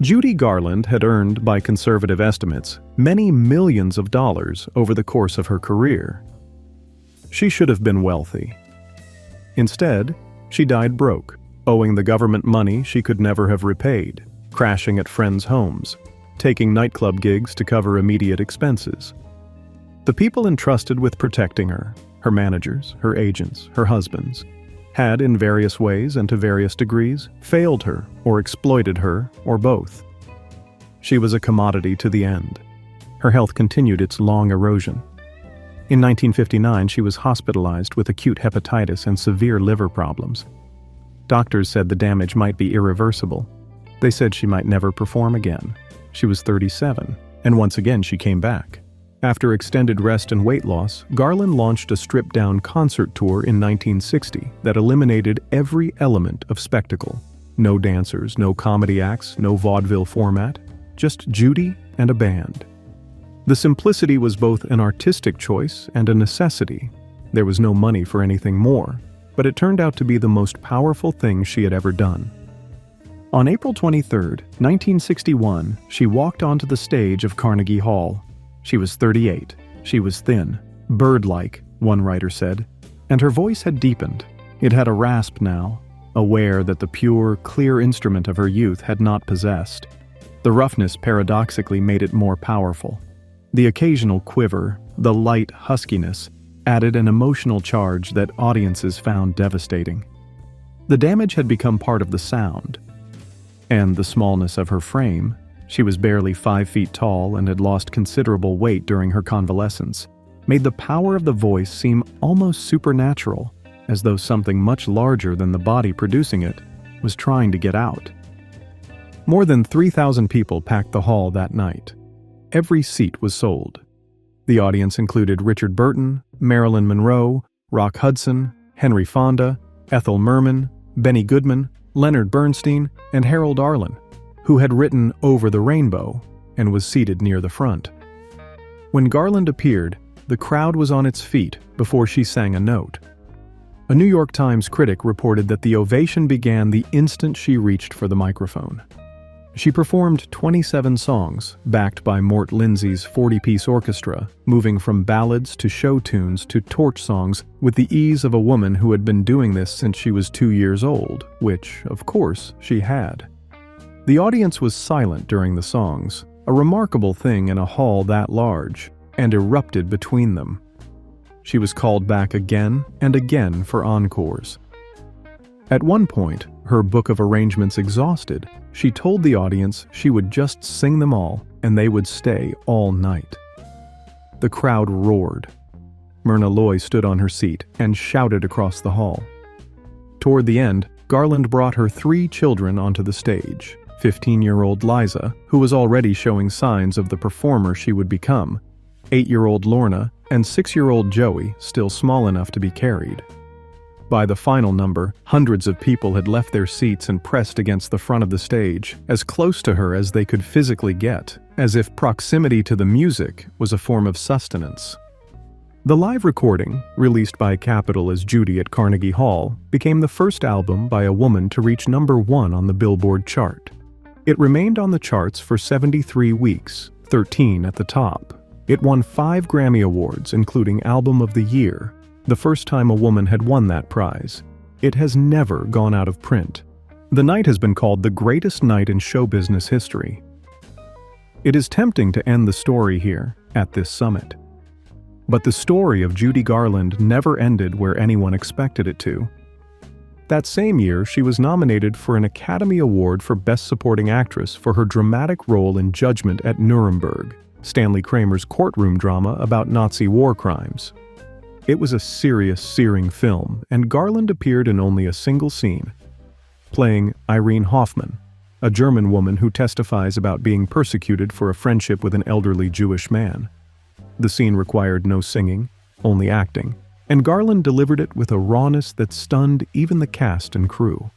Judy Garland had earned, by conservative estimates, many millions of dollars over the course of her career. She should have been wealthy. Instead, she died broke, owing the government money she could never have repaid, crashing at friends' homes, taking nightclub gigs to cover immediate expenses. The people entrusted with protecting her managers, her agents, her husbands, had in various ways and to various degrees failed her or exploited her or both. She was a commodity to the end. Her health continued its long erosion. In 1959, she was hospitalized with acute hepatitis and severe liver problems. Doctors said the damage might be irreversible. They said she might never perform again. She was 37, and once again she came back. After extended rest and weight loss, Garland launched a stripped-down concert tour in 1960 that eliminated every element of spectacle. No dancers, no comedy acts, no vaudeville format, just Judy and a band. The simplicity was both an artistic choice and a necessity. There was no money for anything more, but it turned out to be the most powerful thing she had ever done. On April 23, 1961, she walked onto the stage of Carnegie Hall. She was 38. She was thin, bird-like, one writer said, and her voice had deepened. It had a rasp now, aware that the pure, clear instrument of her youth had not possessed. The roughness paradoxically made it more powerful. The occasional quiver, the light huskiness, added an emotional charge that audiences found devastating. The damage had become part of the sound. And the smallness of her frame, she was barely 5 feet tall and had lost considerable weight during her convalescence, made the power of the voice seem almost supernatural, as though something much larger than the body producing it was trying to get out. More than 3,000 people packed the hall that night. Every seat was sold. The audience included Richard Burton, Marilyn Monroe, Rock Hudson, Henry Fonda, Ethel Merman, Benny Goodman, Leonard Bernstein, and Harold Arlen, who had written Over the Rainbow and was seated near the front. When Garland appeared, the crowd was on its feet before she sang a note. A New York Times critic reported that the ovation began the instant she reached for the microphone. She performed 27 songs, backed by Mort Lindsay's 40-piece orchestra, moving from ballads to show tunes to torch songs with the ease of a woman who had been doing this since she was 2 years old, which, of course, she had. The audience was silent during the songs, a remarkable thing in a hall that large, and erupted between them. She was called back again and again for encores. At one point, her book of arrangements exhausted, she told the audience she would just sing them all and they would stay all night. The crowd roared. Myrna Loy stood on her seat and shouted across the hall. Toward the end, Garland brought her 3 children onto the stage: 15-year-old Liza, who was already showing signs of the performer she would become, 8-year-old Lorna, and 6-year-old Joey, still small enough to be carried. By the final number, hundreds of people had left their seats and pressed against the front of the stage, as close to her as they could physically get, as if proximity to the music was a form of sustenance. The live recording, released by Capitol as Judy at Carnegie Hall, became the first album by a woman to reach #1 on the Billboard chart. It remained on the charts for 73 weeks, 13 at the top. It won 5 Grammy Awards, including Album of the Year, the first time a woman had won that prize. It has never gone out of print. The night has been called the greatest night in show business history. It is tempting to end the story here, at this summit. But the story of Judy Garland never ended where anyone expected it to. That same year, she was nominated for an Academy Award for Best Supporting Actress for her dramatic role in Judgment at Nuremberg, Stanley Kramer's courtroom drama about Nazi war crimes. It was a serious, searing film, and Garland appeared in only a single scene, playing Irene Hoffman, a German woman who testifies about being persecuted for a friendship with an elderly Jewish man. The scene required no singing, only acting, and Garland delivered it with a rawness that stunned even the cast and crew.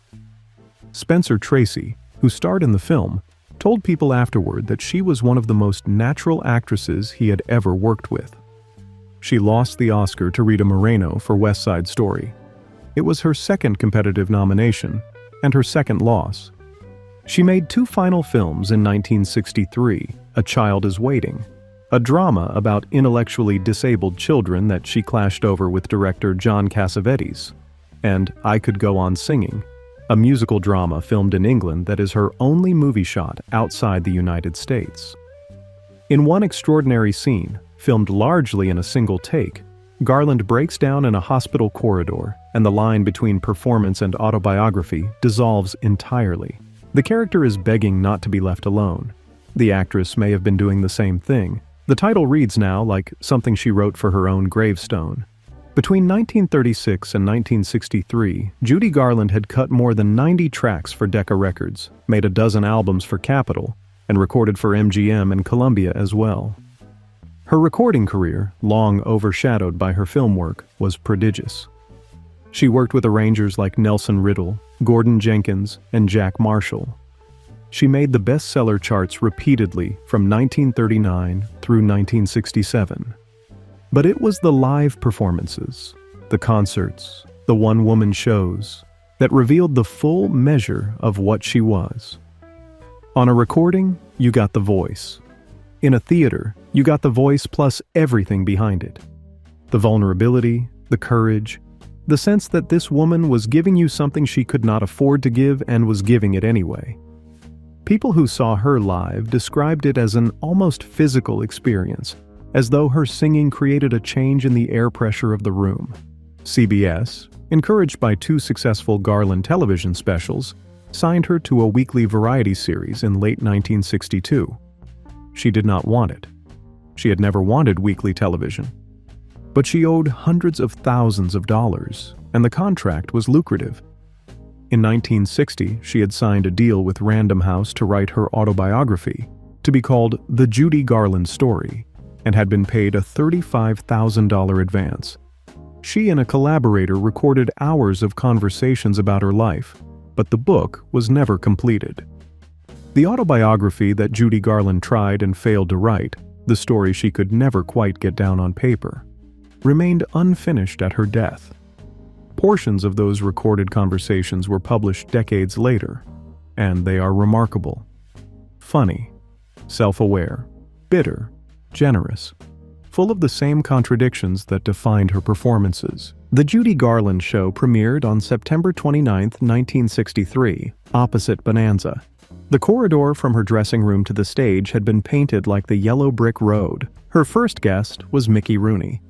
Spencer Tracy, who starred in the film, told people afterward that she was one of the most natural actresses he had ever worked with. She lost the Oscar to Rita Moreno for West Side Story. It was her second competitive nomination, and her second loss. She made 2 final films in 1963, A Child is Waiting, a drama about intellectually disabled children that she clashed over with director John Cassavetes, and I Could Go On Singing, a musical drama filmed in England that is her only movie shot outside the United States. In one extraordinary scene, filmed largely in a single take, Garland breaks down in a hospital corridor, and the line between performance and autobiography dissolves entirely. The character is begging not to be left alone. The actress may have been doing the same thing. The title reads now like something she wrote for her own gravestone. Between 1936 and 1963, Judy Garland had cut more than 90 tracks for Decca Records, made a dozen albums for Capitol, and recorded for MGM and Columbia as well. Her recording career, long overshadowed by her film work, was prodigious. She worked with arrangers like Nelson Riddle, Gordon Jenkins, and Jack Marshall. She made the bestseller charts repeatedly from 1939 through 1967. But it was the live performances, the concerts, the one-woman shows, that revealed the full measure of what she was. On a recording, you got the voice. In a theater, you got the voice plus everything behind it. The vulnerability, the courage, the sense that this woman was giving you something she could not afford to give and was giving it anyway. People who saw her live described it as an almost physical experience, as though her singing created a change in the air pressure of the room. CBS, encouraged by 2 successful Garland television specials, signed her to a weekly variety series in late 1962. She did not want it. She had never wanted weekly television. But she owed hundreds of thousands of dollars, and the contract was lucrative. In 1960, she had signed a deal with Random House to write her autobiography, to be called The Judy Garland Story, and had been paid a $35,000 advance. She and a collaborator recorded hours of conversations about her life, but the book was never completed. The autobiography that Judy Garland tried and failed to write, the story she could never quite get down on paper, remained unfinished at her death. Portions of those recorded conversations were published decades later, and they are remarkable. Funny, self-aware, bitter, generous, full of the same contradictions that defined her performances. The Judy Garland Show premiered on September 29, 1963, opposite Bonanza. The corridor from her dressing room to the stage had been painted like the yellow brick road. Her first guest was Mickey Rooney.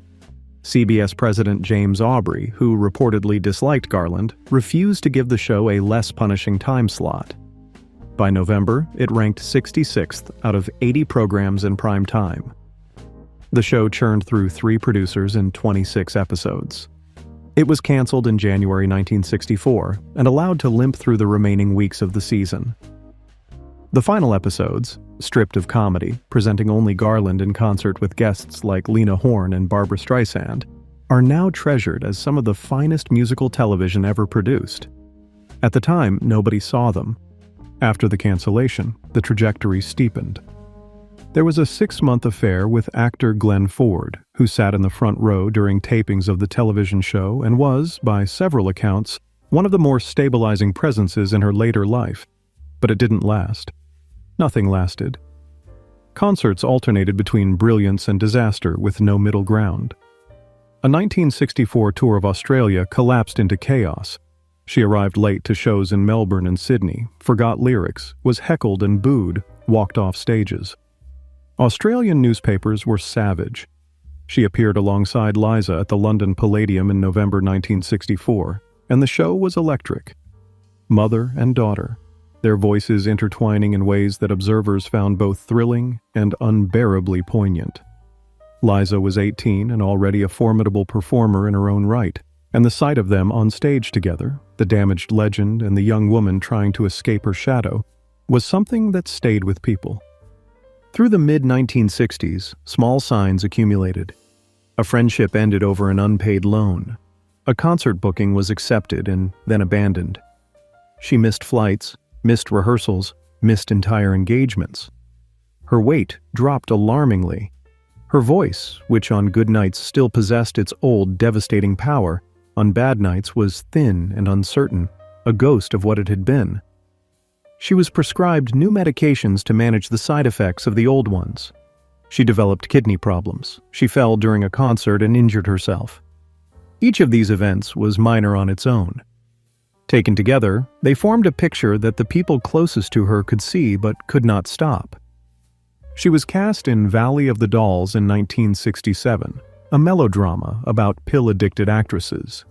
CBS President James Aubrey, who reportedly disliked Garland, refused to give the show a less punishing time slot. By November, it ranked 66th out of 80 programs in prime time. The show churned through 3 producers in 26 episodes. It was canceled in January 1964 and allowed to limp through the remaining weeks of the season. The final episodes, stripped of comedy, presenting only Garland in concert with guests like Lena Horne and Barbra Streisand, are now treasured as some of the finest musical television ever produced. At the time, nobody saw them. After the cancellation, the trajectory steepened. There was a 6-month affair with actor Glenn Ford, who sat in the front row during tapings of the television show and was, by several accounts, one of the more stabilizing presences in her later life. But it didn't last. Nothing lasted. Concerts alternated between brilliance and disaster with no middle ground. A 1964 tour of Australia collapsed into chaos. She arrived late to shows in Melbourne and Sydney, forgot lyrics, was heckled and booed, walked off stages. Australian newspapers were savage. She appeared alongside Liza at the London Palladium in November 1964, and the show was electric. Mother and daughter, their voices intertwining in ways that observers found both thrilling and unbearably poignant. Liza was 18 and already a formidable performer in her own right, and the sight of them on stage together, the damaged legend and the young woman trying to escape her shadow, was something that stayed with people. Through the mid-1960s, small signs accumulated. A friendship ended over an unpaid loan. A concert booking was accepted and then abandoned. She missed flights, missed rehearsals, missed entire engagements. Her weight dropped alarmingly. Her voice, which on good nights still possessed its old devastating power, on bad nights was thin and uncertain, a ghost of what it had been. She was prescribed new medications to manage the side effects of the old ones. She developed kidney problems. She fell during a concert and injured herself. Each of these events was minor on its own. Taken together, they formed a picture that the people closest to her could see but could not stop. She was cast in Valley of the Dolls in 1967, a melodrama about pill-addicted actresses.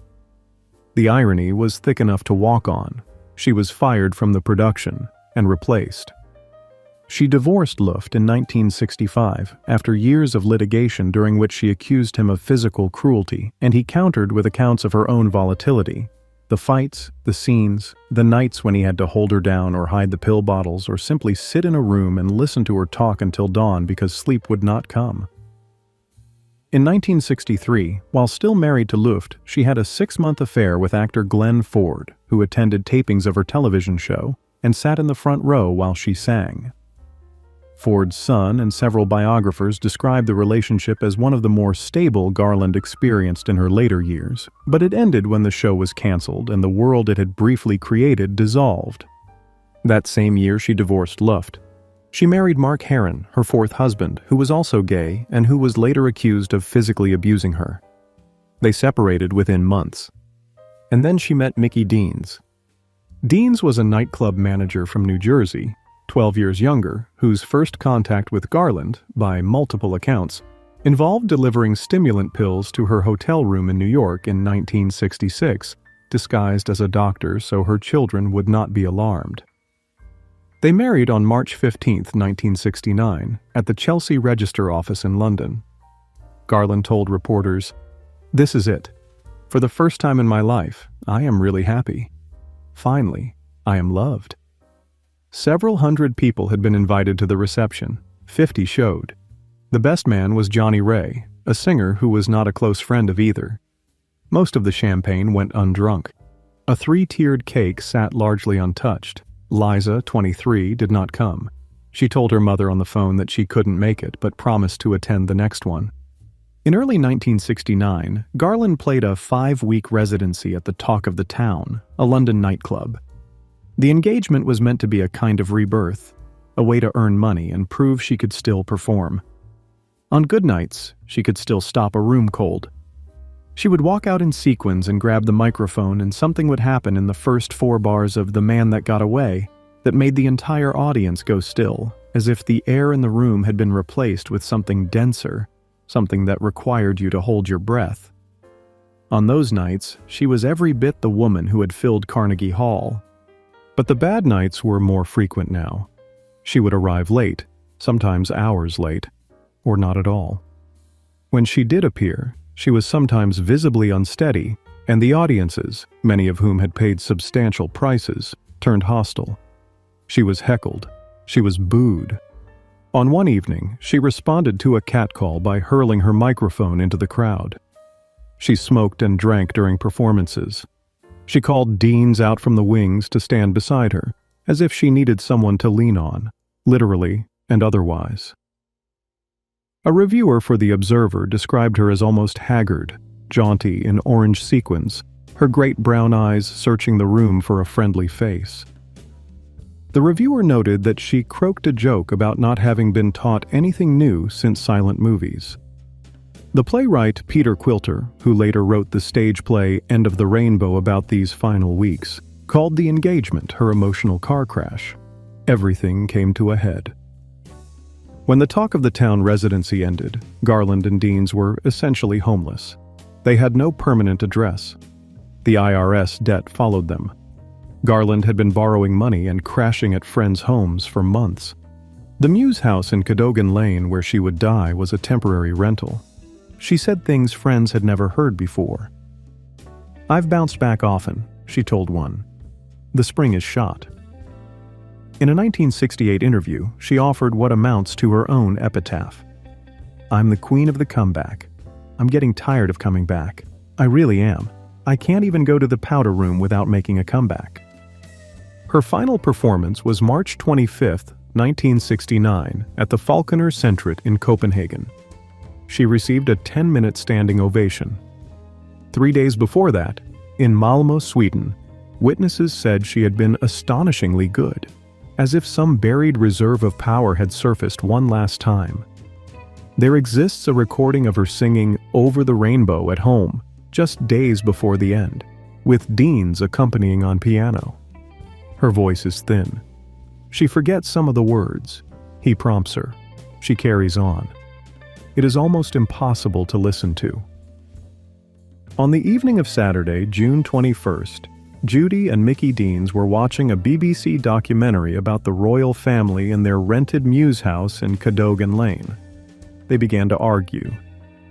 The irony was thick enough to walk on. She was fired from the production and replaced. She divorced Luft in 1965 after years of litigation during which she accused him of physical cruelty, and he countered with accounts of her own volatility. The fights, the scenes, the nights when he had to hold her down or hide the pill bottles or simply sit in a room and listen to her talk until dawn because sleep would not come. In 1963, while still married to Luft, she had a 6-month affair with actor Glenn Ford, who attended tapings of her television show and sat in the front row while she sang. Ford's son and several biographers described the relationship as one of the more stable Garland experienced in her later years, but it ended when the show was canceled and the world it had briefly created dissolved. That same year, she divorced Luft. She married Mark Herron, her 4th husband, who was also gay and who was later accused of physically abusing her. They separated within months. And then she met Mickey Deans. Deans was a nightclub manager from New Jersey, 12 years younger, whose first contact with Garland, by multiple accounts, involved delivering stimulant pills to her hotel room in New York in 1966, disguised as a doctor so her children would not be alarmed. They married on March 15, 1969, at the Chelsea Register office in London. Garland told reporters, "This is it. For the first time in my life, I am really happy. Finally, I am loved." Several hundred people had been invited to the reception. 50 showed. The best man was Johnny Ray, a singer who was not a close friend of either. Most of the champagne went undrunk. A 3-tiered cake sat largely untouched. Liza, 23, did not come. She told her mother on the phone that she couldn't make it, but promised to attend the next one. In early 1969, Garland played a 5-week residency at the Talk of the Town, a London nightclub. The engagement was meant to be a kind of rebirth, a way to earn money and prove she could still perform. On good nights, she could still stop a room cold. She would walk out in sequins and grab the microphone, and something would happen in the first 4 bars of "The Man That Got Away" that made the entire audience go still, as if the air in the room had been replaced with something denser, something that required you to hold your breath. On those nights, she was every bit the woman who had filled Carnegie Hall. But the bad nights were more frequent now. She would arrive late, sometimes hours late, or not at all. When she did appear, she was sometimes visibly unsteady, and the audiences, many of whom had paid substantial prices, turned hostile. She was heckled. She was booed. On one evening, she responded to a catcall by hurling her microphone into the crowd. She smoked and drank during performances. She called Deans out from the wings to stand beside her, as if she needed someone to lean on, literally and otherwise. A reviewer for The Observer described her as almost haggard, jaunty in orange sequins, her great brown eyes searching the room for a friendly face. The reviewer noted that she croaked a joke about not having been taught anything new since silent movies. The playwright Peter Quilter, who later wrote the stage play End of the Rainbow about these final weeks, called the engagement her emotional car crash. Everything came to a head. When the Talk of the Town residency ended, Garland and Deans were essentially homeless. They had no permanent address. The IRS debt followed them. Garland had been borrowing money and crashing at friends' homes for months. The Muse house in Cadogan Lane where she would die was a temporary rental. She said things friends had never heard before. "I've bounced back often," she told one. "The spring is shot." In a 1968 interview, she offered what amounts to her own epitaph. "I'm the queen of the comeback. I'm getting tired of coming back. I really am. I can't even go to the powder room without making a comeback." Her final performance was March 25, 1969, at the Falconer Centret in Copenhagen. She received a 10-minute standing ovation. 3 days before that, in Malmö, Sweden, witnesses said she had been astonishingly good, as if some buried reserve of power had surfaced one last time. There exists a recording of her singing "Over the Rainbow" at home, just days before the end, with Deans accompanying on piano. Her voice is thin. She forgets some of the words. He prompts her. She carries on. It is almost impossible to listen to. On the evening of Saturday, June 21st, Judy and Mickey Deans were watching a BBC documentary about the royal family in their rented Muse house in Cadogan Lane. They began to argue.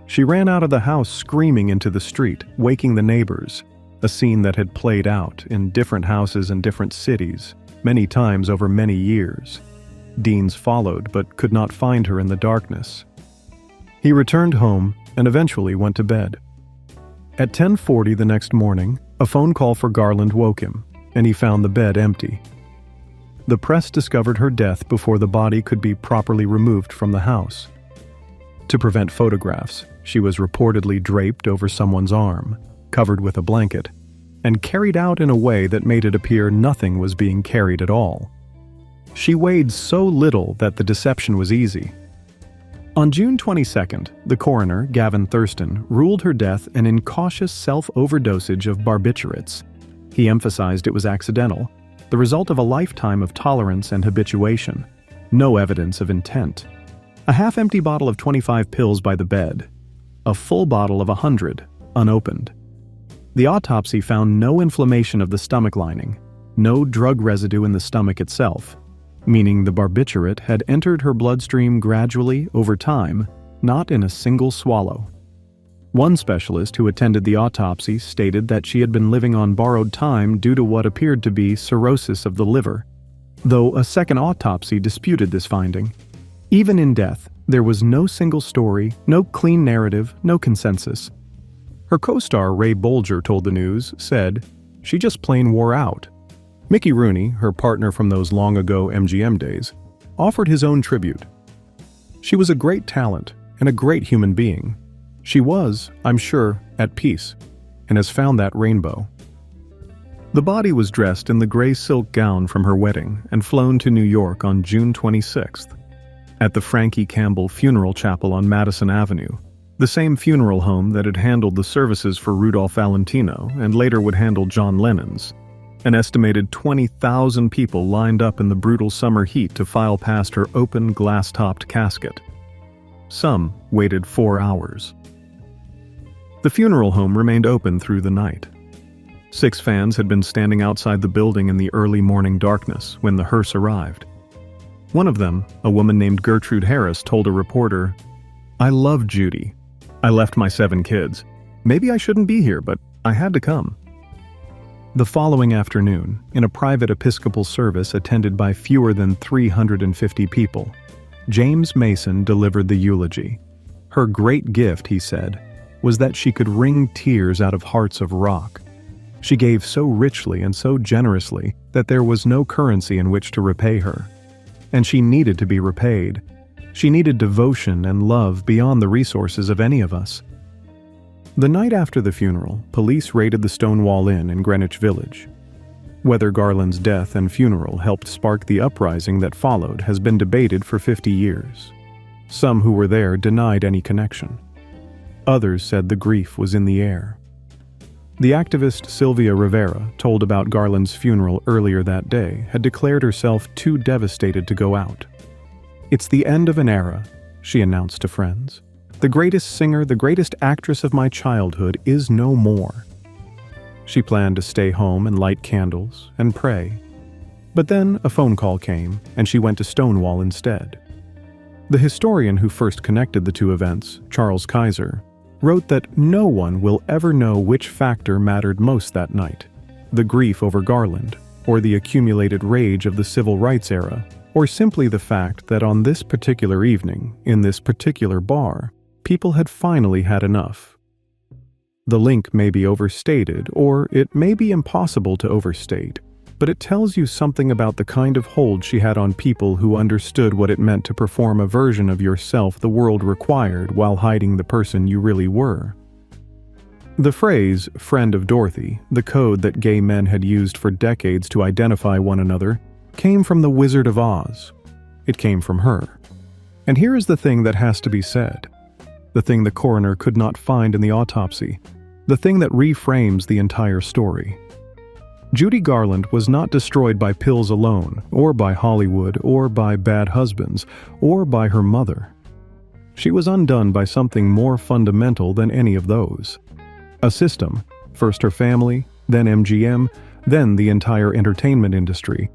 She ran out of the house screaming into the street, waking the neighbors, a scene that had played out in different houses in different cities, many times over many years. Deans followed but could not find her in the darkness. He returned home, and eventually went to bed. At 10:40 the next morning, a phone call for Garland woke him, and he found the bed empty. The press discovered her death before the body could be properly removed from the house. To prevent photographs, she was reportedly draped over someone's arm, covered with a blanket, and carried out in a way that made it appear nothing was being carried at all. She weighed so little that the deception was easy. On June 22nd, the coroner, Gavin Thurston, ruled her death an incautious self-overdosage of barbiturates. He emphasized it was accidental, the result of a lifetime of tolerance and habituation, no evidence of intent. A half-empty bottle of 25 pills by the bed, a full bottle of 100, unopened. The autopsy found no inflammation of the stomach lining, no drug residue in the stomach itself, meaning the barbiturate had entered her bloodstream gradually over time, not in a single swallow. One specialist who attended the autopsy stated that she had been living on borrowed time due to what appeared to be cirrhosis of the liver, though a second autopsy disputed this finding. Even in death, there was no single story, no clean narrative, no consensus. Her co-star Ray Bolger told the news, said, "She just plain wore out." Mickey Rooney, her partner from those long-ago MGM days, offered his own tribute. "She was a great talent and a great human being. She was, I'm sure, at peace, and has found that rainbow." The body was dressed in the gray silk gown from her wedding and flown to New York on June 26th. At the Frankie Campbell Funeral Chapel on Madison Avenue, the same funeral home that had handled the services for Rudolph Valentino and later would handle John Lennon's. An estimated 20,000 people lined up in the brutal summer heat to file past her open, glass-topped casket. Some waited 4 hours. The funeral home remained open through the night. 6 fans had been standing outside the building in the early morning darkness when the hearse arrived. One of them, a woman named Gertrude Harris, told a reporter, "I love Judy. I left my 7 kids. Maybe I shouldn't be here, but I had to come." The following afternoon, in a private Episcopal service attended by fewer than 350 people, James Mason delivered the eulogy. Her great gift, he said, was that she could wring tears out of hearts of rock. She gave so richly and so generously that there was no currency in which to repay her. And she needed to be repaid. She needed devotion and love beyond the resources of any of us. The night after the funeral, police raided the Stonewall Inn in Greenwich Village. Whether Garland's death and funeral helped spark the uprising that followed has been debated for 50 years. Some who were there denied any connection. Others said the grief was in the air. The activist Sylvia Rivera told about Garland's funeral earlier that day had declared herself too devastated to go out. "It's the end of an era," she announced to friends. "The greatest singer, the greatest actress of my childhood is no more." She planned to stay home and light candles and pray. But then a phone call came, and she went to Stonewall instead. The historian who first connected the two events, Charles Kaiser, wrote that no one will ever know which factor mattered most that night, the grief over Garland, or the accumulated rage of the civil rights era, or simply the fact that on this particular evening, in this particular bar, people had finally had enough. The link may be overstated, or it may be impossible to overstate, but it tells you something about the kind of hold she had on people who understood what it meant to perform a version of yourself the world required while hiding the person you really were. The phrase, "friend of Dorothy," the code that gay men had used for decades to identify one another, came from the Wizard of Oz. It came from her. And here is the thing that has to be said. The thing the coroner could not find in the autopsy. The thing that reframes the entire story. Judy Garland was not destroyed by pills alone, or by Hollywood, or by bad husbands, or by her mother. She was undone by something more fundamental than any of those. A system, first her family, then MGM, then the entire entertainment industry,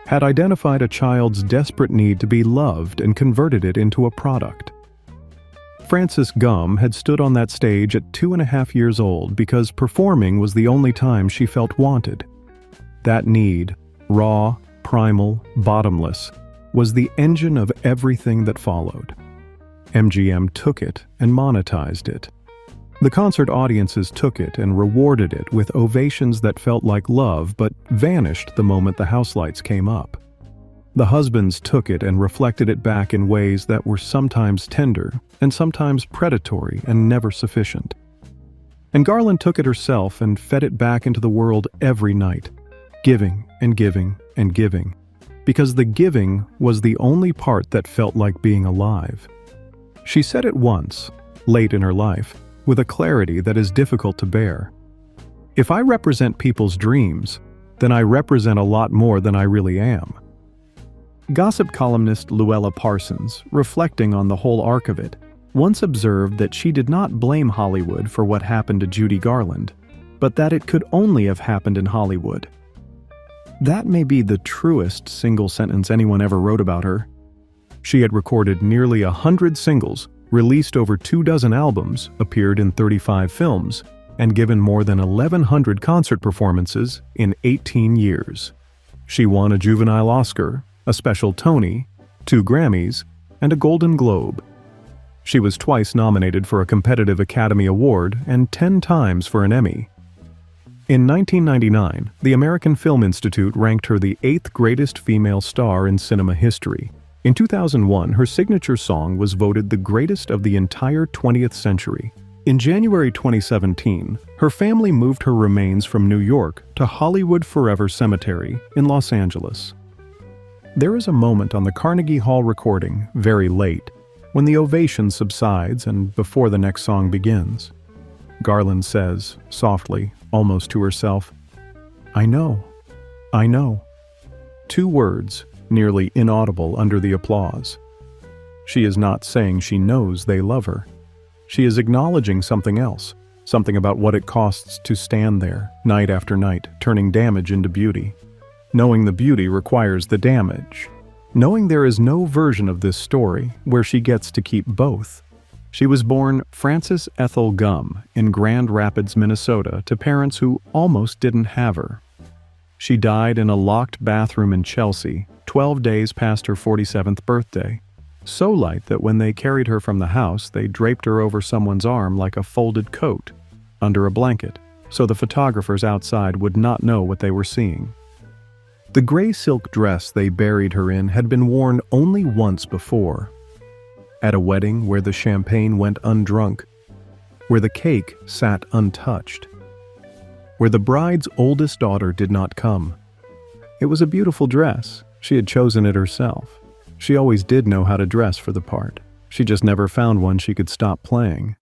had identified a child's desperate need to be loved and converted it into a product. Frances Gumm had stood on that stage at 2.5 years old because performing was the only time she felt wanted. That need, raw, primal, bottomless, was the engine of everything that followed. MGM took it and monetized it. The concert audiences took it and rewarded it with ovations that felt like love but vanished the moment the house lights came up. The husbands took it and reflected it back in ways that were sometimes tender and sometimes predatory and never sufficient. And Garland took it herself and fed it back into the world every night, giving and giving and giving, because the giving was the only part that felt like being alive. She said it once, late in her life, with a clarity that is difficult to bear. If I represent people's dreams, then I represent a lot more than I really am. Gossip columnist Luella Parsons, reflecting on the whole arc of it, once observed that she did not blame Hollywood for what happened to Judy Garland, but that it could only have happened in Hollywood. That may be the truest single sentence anyone ever wrote about her. She had recorded nearly 100 singles, released over 24 albums, appeared in 35 films, and given more than 1,100 concert performances in 18 years. She won a Juvenile Oscar, a Special Tony, 2 Grammys, and a Golden Globe. She was twice nominated for a competitive Academy Award and 10 times for an Emmy. In 1999, the American Film Institute ranked her the 8th greatest female star in cinema history. In 2001, her signature song was voted the greatest of the entire 20th century. In January 2017, her family moved her remains from New York to Hollywood Forever Cemetery in Los Angeles. There is a moment on the Carnegie Hall recording, very late, when the ovation subsides and before the next song begins. Garland says, softly, almost to herself, I know. 2 words, nearly inaudible under the applause. She is not saying she knows they love her. She is acknowledging something else, something about what it costs to stand there, night after night, turning damage into beauty. Knowing the beauty requires the damage. Knowing there is no version of this story where she gets to keep both. She was born Frances Ethel Gum in Grand Rapids, Minnesota, to parents who almost didn't have her. She died in a locked bathroom in Chelsea, 12 days past her 47th birthday. So light that when they carried her from the house, they draped her over someone's arm like a folded coat, under a blanket, so the photographers outside would not know what they were seeing. The gray silk dress they buried her in had been worn only once before. At a wedding where the champagne went undrunk, where the cake sat untouched, where the bride's oldest daughter did not come. It was a beautiful dress. She had chosen it herself. She always did know how to dress for the part. She just never found one she could stop playing.